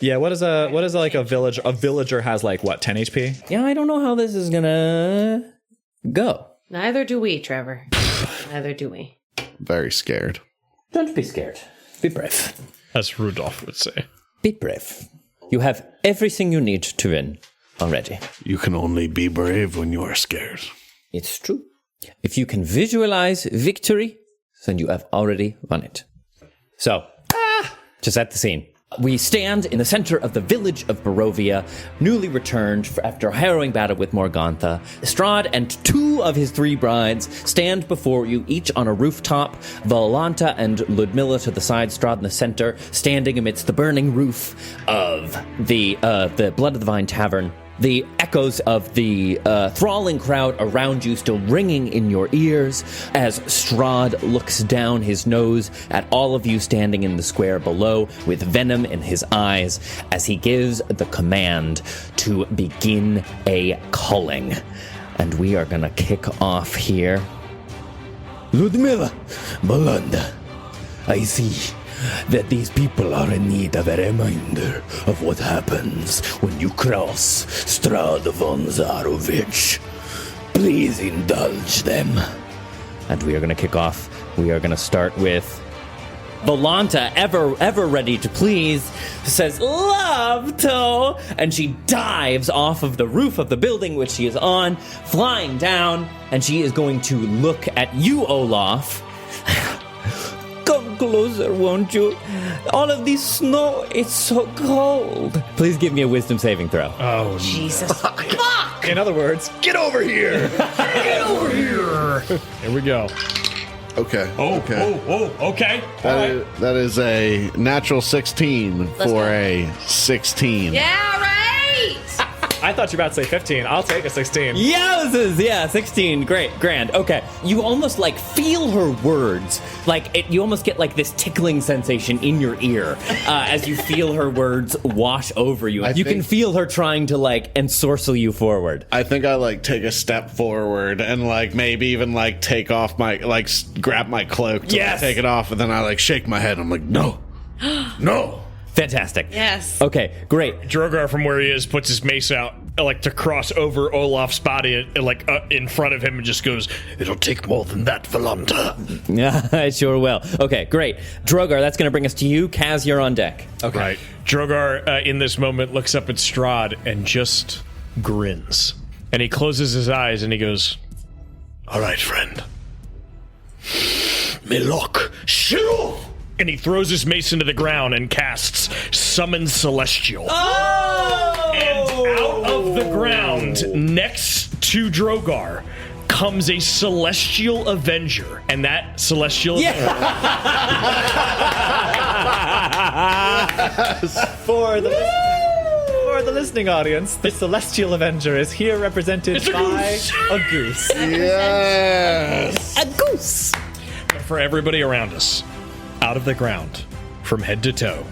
Yeah, what is like a village? A villager has like what, 10 HP? Yeah, I don't know how this is gonna go. Neither do we, Trevor. Neither do we. Very scared. Don't be scared. Be brave. As Rudolph would say. Be brave. You have everything you need to win already. You can only be brave when you are scared. It's true. If you can visualize victory, then you have already won it. So, to set the scene. We stand in the center of the village of Barovia, newly returned after a harrowing battle with Morgantha. Strahd and 2 of his 3 brides stand before you, each on a rooftop. Volanta and Ludmilla to the side, Strahd in the center, standing amidst the burning roof of the Blood of the Vine Tavern. The echoes of the thralling crowd around you still ringing in your ears as Strahd looks down his nose at all of you standing in the square below with venom in his eyes as he gives the command to begin a culling. And we are going to kick off here. Ludmilla, Bolanda, I see that these people are in need of a reminder of what happens when you cross Strahd von Zarovich. Please indulge them. And we are going to kick off. We are going to start with Volanta, ever ready to please, says, "Love to," and she dives off of the roof of the building which she is on, flying down, and she is going to look at you, Olaf. Come closer, won't you? All of this snow, it's so cold. Please give me a wisdom saving throw. Oh, Jesus. Fuck! In other words, get over here. Get over here. Here we go. Okay. Okay. That is a natural 16 Let's for go. a 16. Yeah, right! I thought you were about to say 15. I'll take a 16. Yeah, 16. Great, grand. Okay. You almost like feel her words. You almost get like this tickling sensation in your ear as you feel her words wash over you. You can feel her trying to ensorcel you forward. I think I take a step forward and maybe even take off my grab my cloak to take it off, and then I shake my head. I'm like, no. No. Fantastic. Yes. Okay, great. Drogar, from where he is, puts his mace out, to cross over Olaf's body, in front of him, and just goes, "It'll take more than that, Volanta." Yeah, I sure will. Okay, great. Drogar, that's going to bring us to you. Kaz, you're on deck. Okay. Right. Drogar, in this moment, looks up at Strahd and just grins. And he closes his eyes and he goes, "All right, friend. Milok, Shiru!" And he throws his mace into the ground and casts Summon Celestial. Oh! And out of the ground, next to Drogar, comes a Celestial Avenger. And that Celestial... For the listening audience, the Celestial Avenger is here represented by a goose. Yes. A goose! For everybody around us, out of the ground, from head to toe,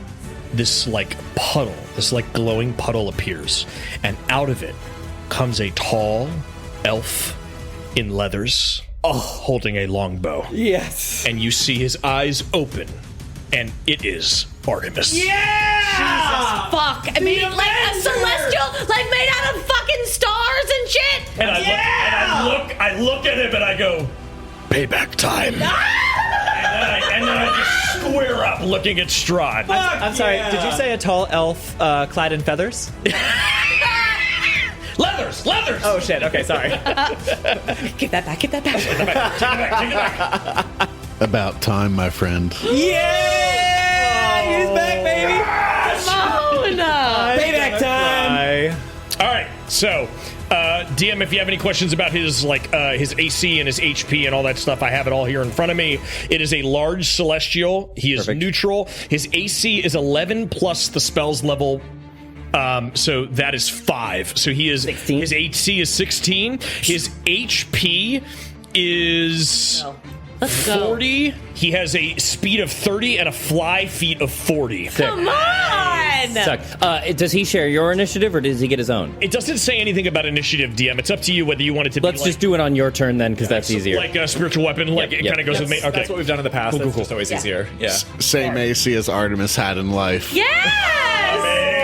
this puddle, this glowing puddle appears, and out of it comes a tall elf in leathers, holding a longbow. Yes. And you see his eyes open, and it is Artemis. Jesus fuck. I mean, a celestial, made out of fucking stars and shit. And I look at him and I go, "Payback time." And then I just square up looking at Strahd. I'm sorry, did you say a tall elf clad in feathers? Leathers! Oh shit, okay, sorry. Get that back. Take it back. About time, my friend. Yeah! He's back, baby! Come on! Payback time! All right, so DM, if you have any questions about his his AC and his HP and all that stuff, I have it all here in front of me. It is a large celestial. He is neutral. His AC is 11 plus the spell's level. So that is 5. So he is 16. His AC is 16. His HP is Let's go. 40. He has a speed of 30 and a fly feet of 40. Come on! Does he share your initiative or does he get his own? It doesn't say anything about initiative, DM. It's up to you whether you want it to be Let's just do it on your turn then, because that's easier. like a spiritual weapon. It kind of goes with me. Okay. That's what we've done in the past. It's just always easier. Yeah. Same AC as Artemis had in life. Yes!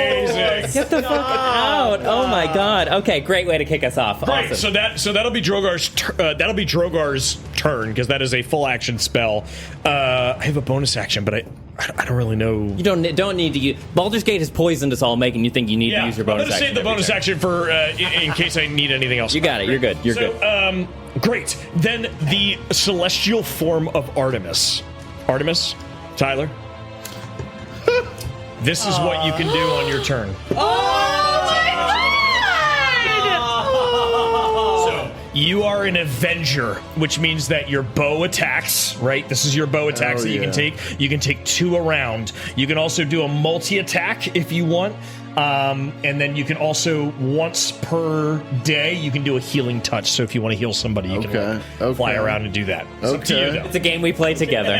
Get the fuck out! Oh my god. Okay, great way to kick us off. Right, Awesome. so that'll be Drogar's turn because that is a full action spell. I have a bonus action, but I don't really know. You don't need to use. Baldur's Gate has poisoned us all, making you think you need to use your bonus action. I'm gonna save the bonus action for in case I need anything else. You got it. You're good. You're good. Great. Then the celestial form of Artemis. Artemis, Tyler. This is what you can do on your turn. So you are an Avenger, which means that your bow attacks, right? This is your bow attacks that you can take. You can take 2 a round. You can also do a multi-attack if you want. And then you can also, once per day, you can do a healing touch. So if you want to heal somebody, you can fly around and do that. It's up to you, though. It's a game we play together.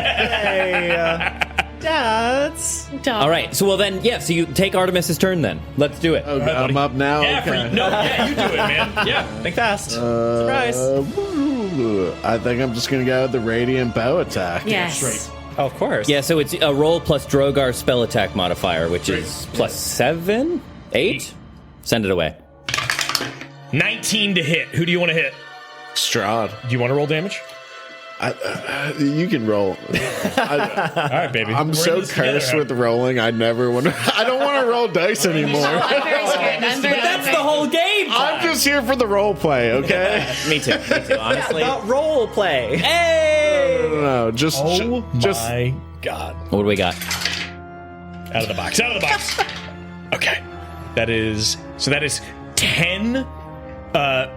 Dads. All right. So then, so you take Artemis's turn then. Let's do it. Okay, I'm up now. Yeah, you do it, man. Yeah. Think fast. Surprise. I think I'm just going to go with the radiant bow attack. Yes. Right. Oh, of course. Yeah, so it's a roll plus Drogar's spell attack modifier, which is plus 7? 8? Send it away. 19 to hit. Who do you want to hit? Strahd. Do you want to roll damage? You can roll. All right, baby. I'm so cursed with rolling. I never want to. I don't want to roll dice anymore. I'm very scared. That's the whole game! I'm just here for the role play, okay? Me too, honestly. About role play. Hey! No, just my God. What do we got? Out of the box. Okay. That is 10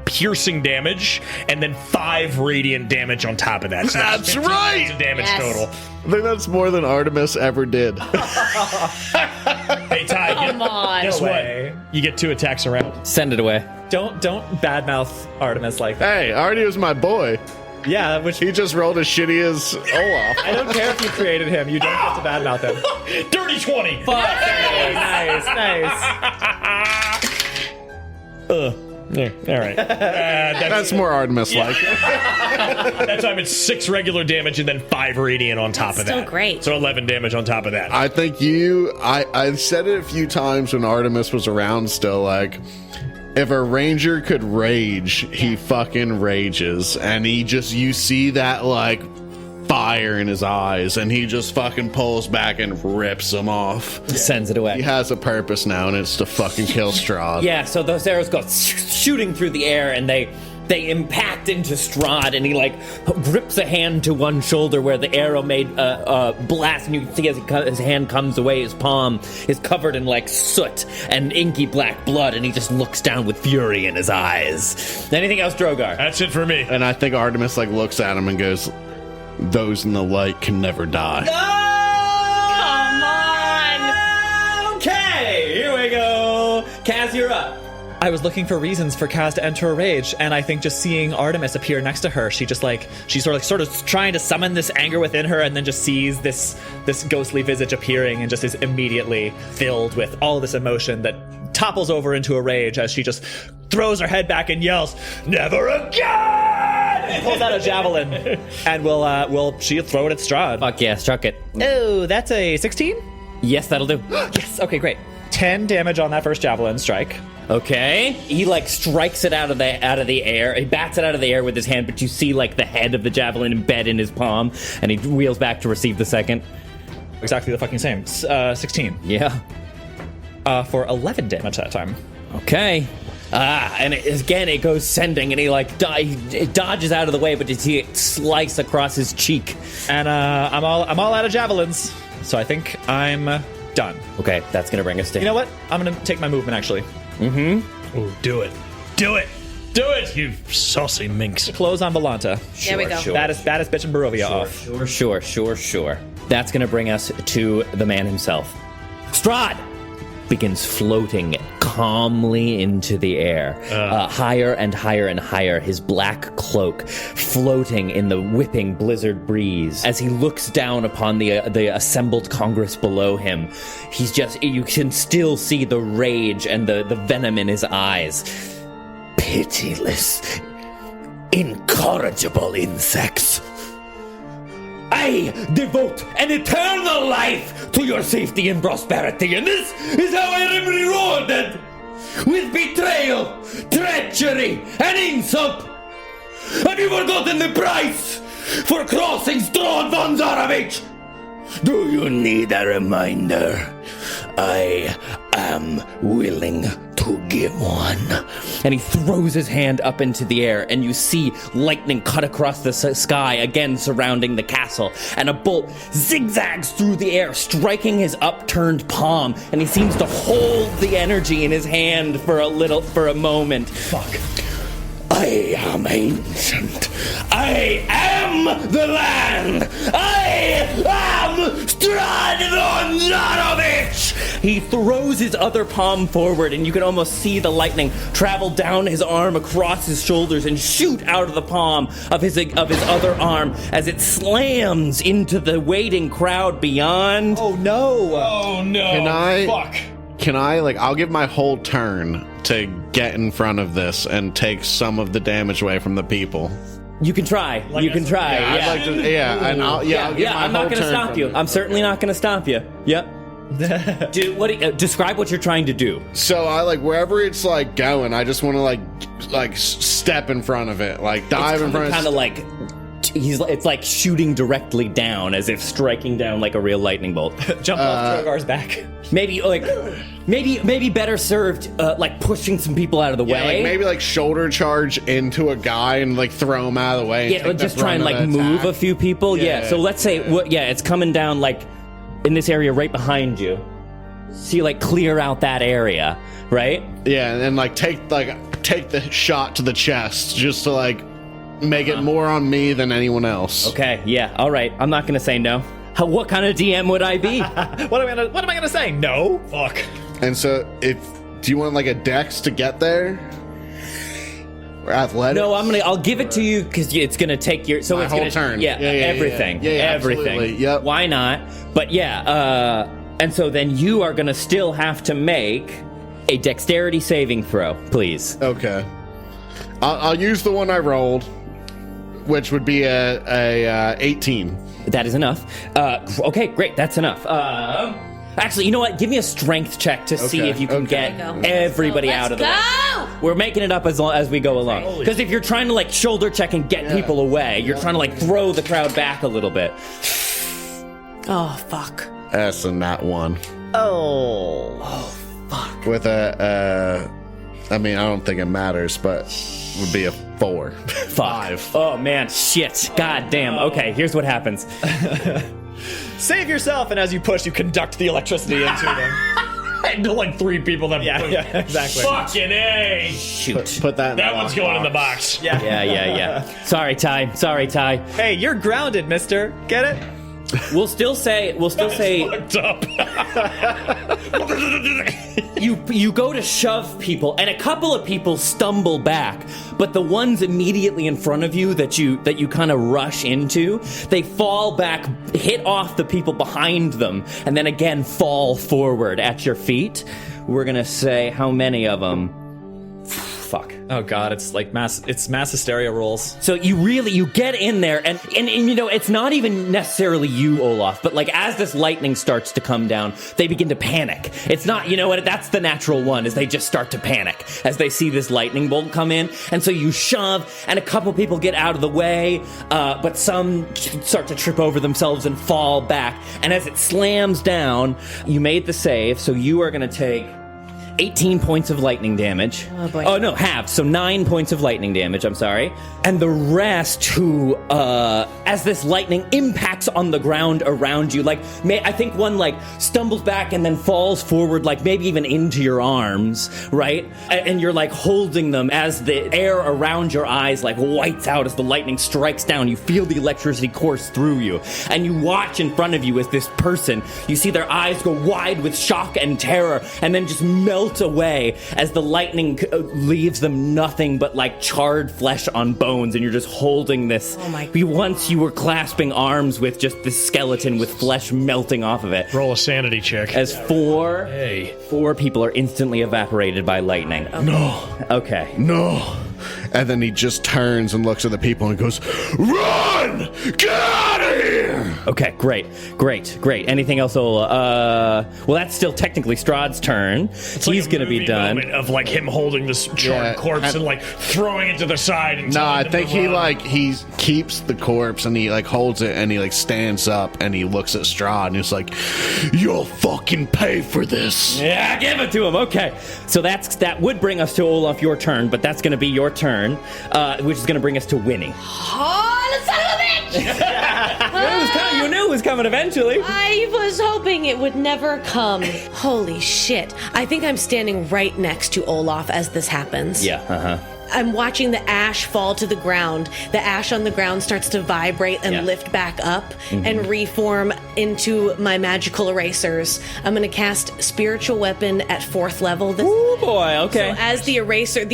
piercing damage, and then 5 radiant damage on top of that. So That's right! Of damage total. I think that's more than Artemis ever did. Hey, Ty, Come on. guess No what? way. You get 2 attacks around. Send it away. Don't badmouth Artemis like that. Hey, Artie was my boy. Yeah, which He just rolled as shitty as Olaf. I don't care if you created him. You don't have to badmouth him. Dirty 20. Nice. Yeah, all right. That's more Artemis-like. That time it's 6 regular damage and then 5 radiant on top of that. Still great. So 11 damage on top of that. I think I've said it a few times when Artemis was around still, like, if a ranger could rage, he fucking rages. And you see that, like, fire in his eyes, and he just fucking pulls back and rips them off. Sends it away. He has a purpose now, and it's to fucking kill Strahd. Yeah, so those arrows go shooting through the air, and they impact into Strahd, and he like grips a hand to one shoulder where the arrow made a blast, and you can see as his hand comes away, his palm is covered in like soot and inky black blood, and he just looks down with fury in his eyes. Anything else, Drogar? That's it for me. And I think Artemis like looks at him and goes, "Those in the light can never die." Come on! Okay, here we go. Kaz, you're up. I was looking for reasons for Kaz to enter a rage, and I think just seeing Artemis appear next to her, she's sort of trying to summon this anger within her, and then just sees this ghostly visage appearing, and just is immediately filled with all this emotion that topples over into a rage as she just throws her head back and yells, "Never again!" And pulls out a javelin, and she'll throw it at Strahd. Fuck yeah, struck it. Oh, that's a 16? Yes, that'll do. Yes, okay, great. 10 damage on that first javelin strike. Okay. He like strikes it out of the air. He bats it out of the air with his hand, but you see like the head of the javelin embed in his palm, and he wheels back to receive the second. Exactly the fucking same. 16. Yeah. For 11 damage that time. Okay. And it goes sending, and he like dodges out of the way, but you see it slice across his cheek. And I'm all out of javelins, so I think I'm done. Okay, that's gonna bring us to. You know what? I'm gonna take my movement actually. Mm-hmm. Ooh, do it, you saucy minx. Close on Volanta. There we go. Sure. Baddest bitch in Barovia off. Sure. That's gonna bring us to the man himself. Strahd begins floating calmly into the air, higher and higher and higher, his black cloak floating in the whipping blizzard breeze. As he looks down upon the assembled Congress below him, you can still see the rage and the venom in his eyes. Pitiless, incorrigible insects. I I devote an eternal life to your safety and prosperity, and this is how I am rewarded. With betrayal, treachery, and insult. Have you forgotten the price for crossing Strahd von Zarovich? Do you need a reminder? I am willing to give one. And he throws his hand up into the air, and you see lightning cut across the sky, again surrounding the castle, and a bolt zigzags through the air, striking his upturned palm, and he seems to hold the energy in his hand for a moment. Fuck. I am ancient. I am the land. I am Strahd von Zarovich. He throws his other palm forward, and you can almost see the lightning travel down his arm across his shoulders and shoot out of the palm of his other arm as it slams into the waiting crowd beyond. Oh no! Oh no! Fuck! Can I, I'll give my whole turn to get in front of this and take some of the damage away from the people. You can try. You can try. Yeah, Yeah. I'd like to, and I'll give my I'm not whole going to turn stop from you. this. I'm certainly not going to stop you. Yep. Describe what you're trying to do. So I wherever it's going, I just want to step in front of it, dive in front of it. Kind of like it's like shooting directly down, as if striking down like a real lightning bolt. Jump off Drogar's back. Maybe better served pushing some people out of the way. Maybe shoulder charge into a guy and throw him out of the way. And take just the try and brunt of the move attack. a few people. Yeah. So let's say it's coming down in this area right behind you. So you clear out that area, right? Yeah, and then take the shot to the chest just to make it more on me than anyone else. Okay. Yeah. All right. I'm not gonna say no. What kind of DM would I be? What am I gonna say? No. Fuck. And so, do you want a dex to get there? Or athletics? No, I'll give it to you because it's gonna take your. So My it's whole gonna turn. Yeah. Everything. Yeah, Everything. absolutely. Yep. Why not? But yeah. And so then you are gonna still have to make a dexterity saving throw, please. Okay. I'll use the one I rolled, which would be a 18. That is enough. Okay, great. That's enough. Actually, you know what? Give me a strength check to see Okay, if you can okay. get everybody out of the way. We're making it up as we go along. Because if you're trying to shoulder check and get people away, you're trying to throw the crowd back a little bit. Oh, fuck. S in that one. Oh, fuck. With I don't think it matters, but would be a 4. Fuck. Oh, man. Shit. God damn. Okay, here's what happens. Save yourself, and as you push, you conduct the electricity into them. Into 3 people that Yeah, exactly. Fucking A! Shoot. Put that in That the one's lockbox. going in the box. Yeah. Sorry, Ty. Hey, you're grounded, mister. Get it? We'll still say Fucked up. you go to shove people, and a couple of people stumble back, but the ones immediately in front of you that you kind of rush into, they fall back, hit off the people behind them, and then again fall forward at your feet. We're gonna say how many of them. Fuck. Oh god, it's mass hysteria rolls. So you get in there, and it's not even necessarily you, Olaf, but as this lightning starts to come down, they begin to panic. It's not, that's the natural one, is they just start to panic as they see this lightning bolt come in, and so you shove, and a couple people get out of the way, but some start to trip over themselves and fall back, and as it slams down, you made the save, so you are going to take 18 points of lightning damage. Oh, boy. Oh, no, half. So 9 points of lightning damage, I'm sorry. And the rest who, as this lightning impacts on the ground around you, I think one, stumbles back and then falls forward, maybe even into your arms, right? And you're, holding them as the air around your eyes, whites out as the lightning strikes down. You feel the electricity course through you. And you watch in front of you as this person, you see their eyes go wide with shock and terror, and then just melt away as the lightning leaves them nothing but charred flesh on bones, and you're just holding this. Oh my God. Once you were clasping arms with just this skeleton with flesh melting off of it. Roll a sanity check. As four people are instantly evaporated by lightning. Okay. No. And then he just turns and looks at the people and goes, "Run! Get out of here!" here. Okay, great. Anything else, Ola? Well, that's still technically Strahd's turn. He's going to be done. Of like him holding this charred corpse and like throwing it to the side. And I think he keeps the corpse and he like holds it and he like stands up and he looks at Strahd and he's like, "You'll fucking pay for this." Yeah, give it to him. Okay, so that would bring us to Olaf, your turn, but that's going to be your turn, which is going to bring us to Winnie. Oh, son of a bitch! You knew it was coming eventually. I was hoping it would never come. Holy shit. I think I'm standing right next to Olaf as this happens. Yeah, I'm watching the ash fall to the ground. The ash on the ground starts to vibrate and lift back up and reform into my magical erasers. I'm going to cast Spiritual Weapon at 4th level. Oh boy, okay. So as the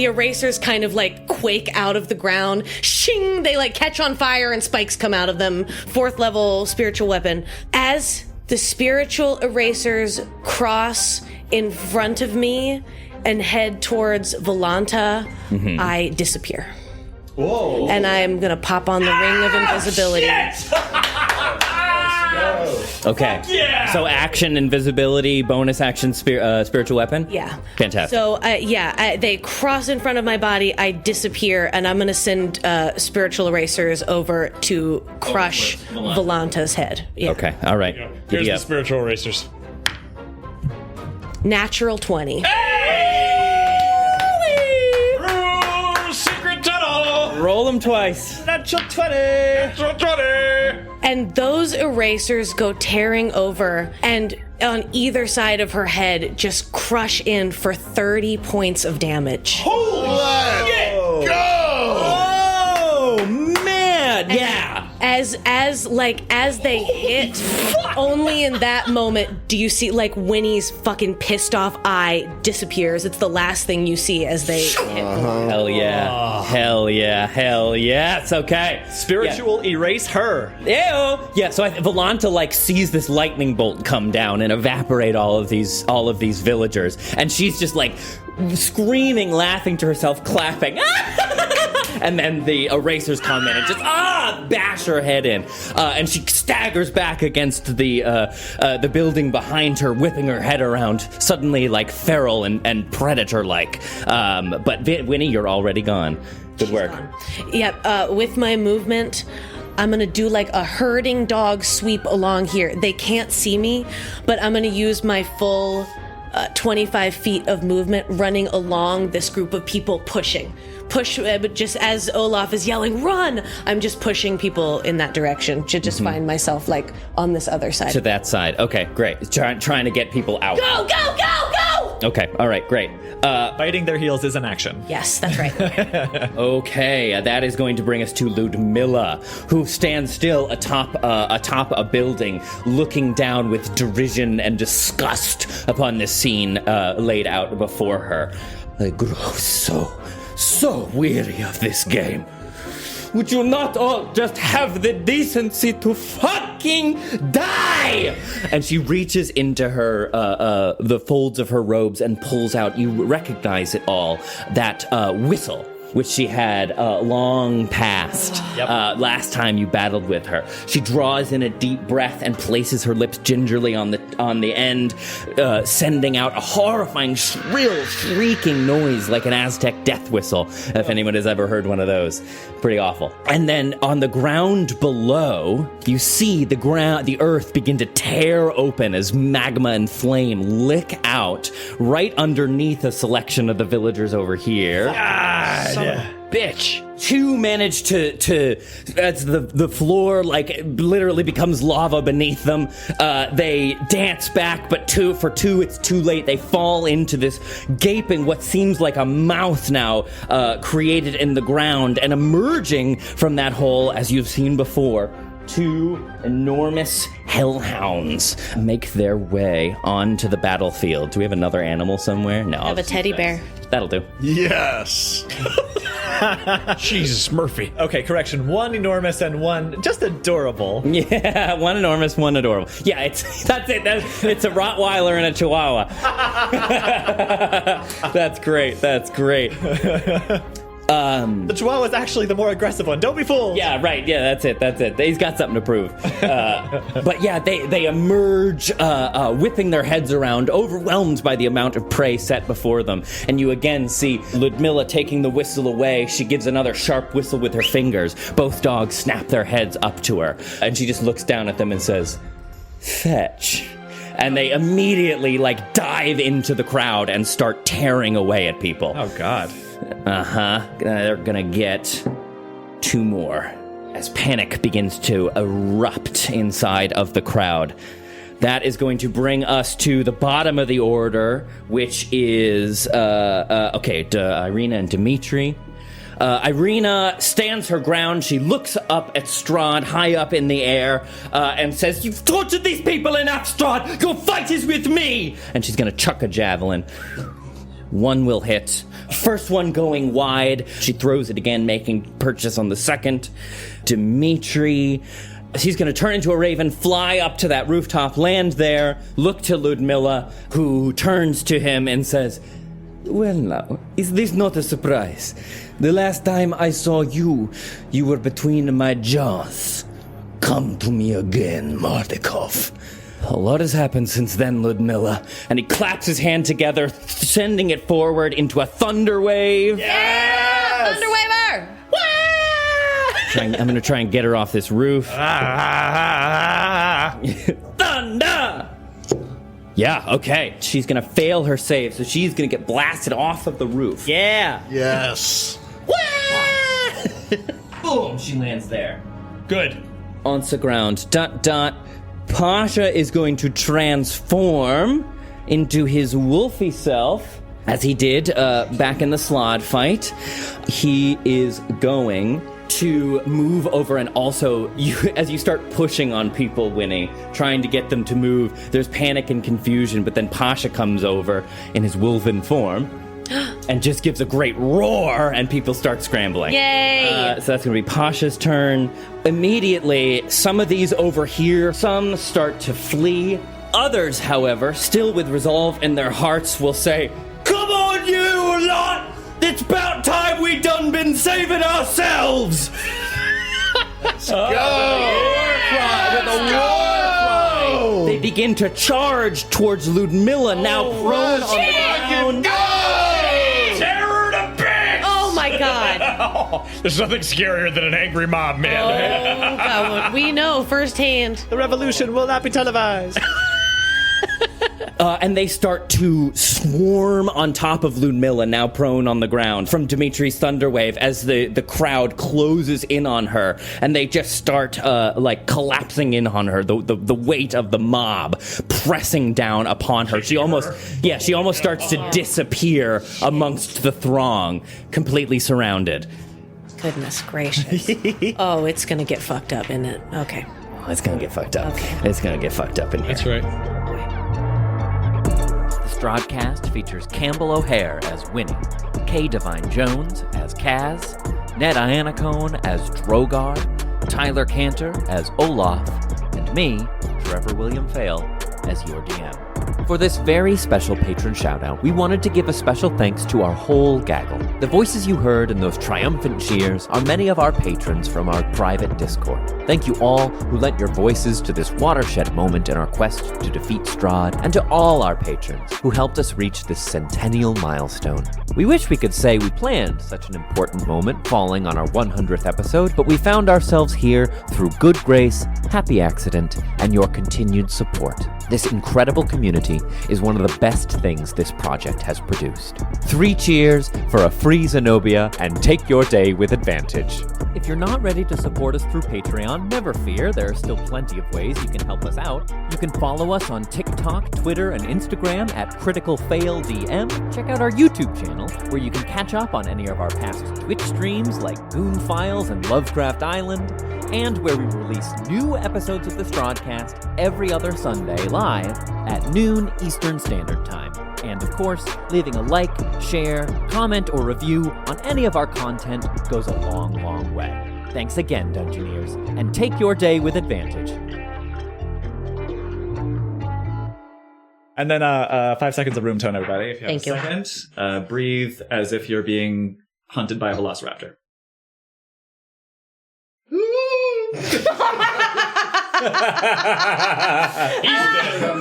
erasers kind of like quake out of the ground, shing, they like catch on fire and spikes come out of them. 4th level Spiritual Weapon. As the spiritual erasers cross in front of me and head towards Volanta, I disappear. Whoa. And I'm going to pop on the Ring of Invisibility. Okay. Yeah. So action, invisibility, bonus action, spiritual weapon? Yeah. Fantastic. So, they cross in front of my body, I disappear, and I'm going to send spiritual erasers over to crush Volanta's head. Yeah. Okay, all right. Here's the spiritual erasers. Natural 20. Secret tunnel! Roll them twice. Natural 20. Natural 20! And those erasers go tearing over and on either side of her head just crush in for 30 points of damage. Holy shit! "Go!" Oh, man! Yeah! As they hit, only in that moment do you see like Winnie's fucking pissed off eye disappears. It's the last thing you see as they hit. Hell yeah. Hell yeah. Hell yes. Okay. Spiritual erase her. Ew. Yeah, so Volanta like sees this lightning bolt come down and evaporate all of these villagers, and she's just like screaming, laughing to herself, clapping. And then the erasers come in and just bash her head in, and she staggers back against the building behind her, whipping her head around, suddenly like feral and predator like. But Winnie, you're already gone. Good work. Yep. With my movement, I'm going to do like a herding dog sweep along here. They can't see me, but I'm going to use my full 25 feet of movement running along this group of people pushing. But just as Olaf is yelling, "Run!" I'm just pushing people in that direction to just find myself like on this other side. To that side. Okay, great. Trying to get people out. Go, go, go, go! Okay, all right, great. Biting their heels is an action. Yes, that's right. Okay, that is going to bring us to Ludmilla, who stands still atop a building, looking down with derision and disgust upon this scene laid out before her. I grow so weary of this game. Would you not all just have the decency to fucking die? And she reaches into her the folds of her robes and pulls out, you recognize it all, that whistle, which she had long past last time you battled with her. She draws in a deep breath and places her lips gingerly on the end, sending out a horrifying, shrill, shrieking noise like an Aztec death whistle, if anyone has ever heard one of those. Pretty awful. And then on the ground below, you see the earth begin to tear open as magma and flame lick out right underneath a selection of the villagers over here. Bitch. Two manage to as the floor like literally becomes lava beneath them. They dance back, but for two it's too late. They fall into this gaping, what seems like a mouth now, created in the ground, and emerging from that hole, as you've seen before, two enormous hellhounds make their way onto the battlefield. Do we have another animal somewhere? No. I have a teddy bear. That'll do. Yes. Jesus, Murphy. Okay, correction. One enormous and one just adorable. Yeah, one enormous, one adorable. Yeah, that's it. It's a Rottweiler and a Chihuahua. That's great. The Chihuahua is actually the more aggressive one. Don't be fooled. Yeah, right. Yeah, that's it. He's got something to prove. But yeah, they emerge, whipping their heads around, overwhelmed by the amount of prey set before them. And you again see Ludmilla taking the whistle away. She gives another sharp whistle with her fingers. Both dogs snap their heads up to her. And she just looks down at them and says, "Fetch." And they immediately, dive into the crowd and start tearing away at people. Oh, God. They're gonna get 2 more as panic begins to erupt inside of the crowd. That is going to bring us to the bottom of the order, which is, Irina and Dimitri. Irina stands her ground. She looks up at Strahd high up in the air and says, "You've tortured these people enough, Strahd! Your fight is with me!" And she's going to chuck a javelin. 1 will hit. First one going wide. She throws it again, making purchase on the second. Dimitri, she's going to turn into a raven, fly up to that rooftop, land there, look to Ludmilla, who turns to him and says, "Well now, is this not a surprise? The last time I saw you, you were between my jaws. Come to me again, Mardikov." A lot has happened since then, Ludmilla. And he claps his hand together, sending it forward into a thunder wave. Yes! Thunder waver! I'm going to try and get her off this roof. Thunder! Yeah, okay. She's going to fail her save, so she's going to get blasted off of the roof. Yeah! Yes. Boom! She lands there. Good. On the ground. ... Pasha is going to transform into his wolfy self, as he did back in the Slod fight. He is going to move over, and also, as you start pushing on people, Winnie, trying to get them to move, there's panic and confusion, but then Pasha comes over in his wolven form and just gives a great roar, and people start scrambling. Yay! So that's going to be Pasha's turn. Immediately, some of these over here, some start to flee. Others, however, still with resolve in their hearts, will say, "Come on, you lot! It's about time we done been saving ourselves!" Let's go! With a war cry, they begin to charge towards Ludmilla, now prone on the ground. Terror to pigs! Oh my God! There's nothing scarier than an angry mob, man. Oh God, we know firsthand. The revolution will not be televised. And they start to swarm on top of Ludmilla, now prone on the ground, from Dimitri's Thunderwave as the crowd closes in on her, and they just start collapsing in on her, the weight of the mob pressing down upon her. She almost starts to disappear amongst the throng, completely surrounded. Goodness gracious. Oh, it's gonna get fucked up, isn't it? Okay. It's gonna get fucked up. Okay. It's gonna get fucked up in here. That's right. Strahdcast features Campbell O'Hare as Winnie, Kay Devine-Jones as Kaz, Ned Iannacone as Drogar, Tyler Kanter as Olaf, and me, Trevor William Fayle, as your DM. For this very special patron shoutout, we wanted to give a special thanks to our whole gaggle. The voices you heard in those triumphant cheers are many of our patrons from our private Discord. Thank you all who lent your voices to this watershed moment in our quest to defeat Strahd, and to all our patrons who helped us reach this centennial milestone. We wish we could say we planned such an important moment falling on our 100th episode, but we found ourselves here through good grace, happy accident, and your continued support. This incredible community is one of the best things this project has produced. 3 cheers for a free Zenobia, and take your day with advantage. If you're not ready to support us through Patreon, never fear, there are still plenty of ways you can help us out. You can follow us on TikTok, Twitter, and Instagram at CriticalFailDM. Check out our YouTube channel, where you can catch up on any of our past Twitch streams like Goon Files and Lovecraft Island, and where we release new episodes of the Strahdcast every other Sunday live at noon Eastern Standard Time. And of course, leaving a like, share, comment, or review on any of our content goes a long, long way. Thanks again, Dungeoneers, and take your day with advantage. And then 5 seconds of room tone, everybody. If you have Thank you. Second. Breathe as if you're being hunted by a velociraptor.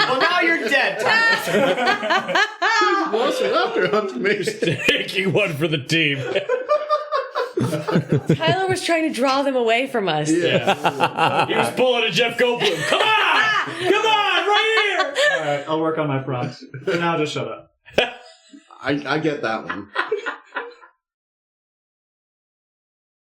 Well, now you're dead, Tyler. Velociraptor hunted me. Taking one for the team. Tyler was trying to draw them away from us. Yeah. He was pulling a Jeff Goldblum. Come on! Come on, right here! All right, I'll work on my prompts. For now, just shut up. I get that one.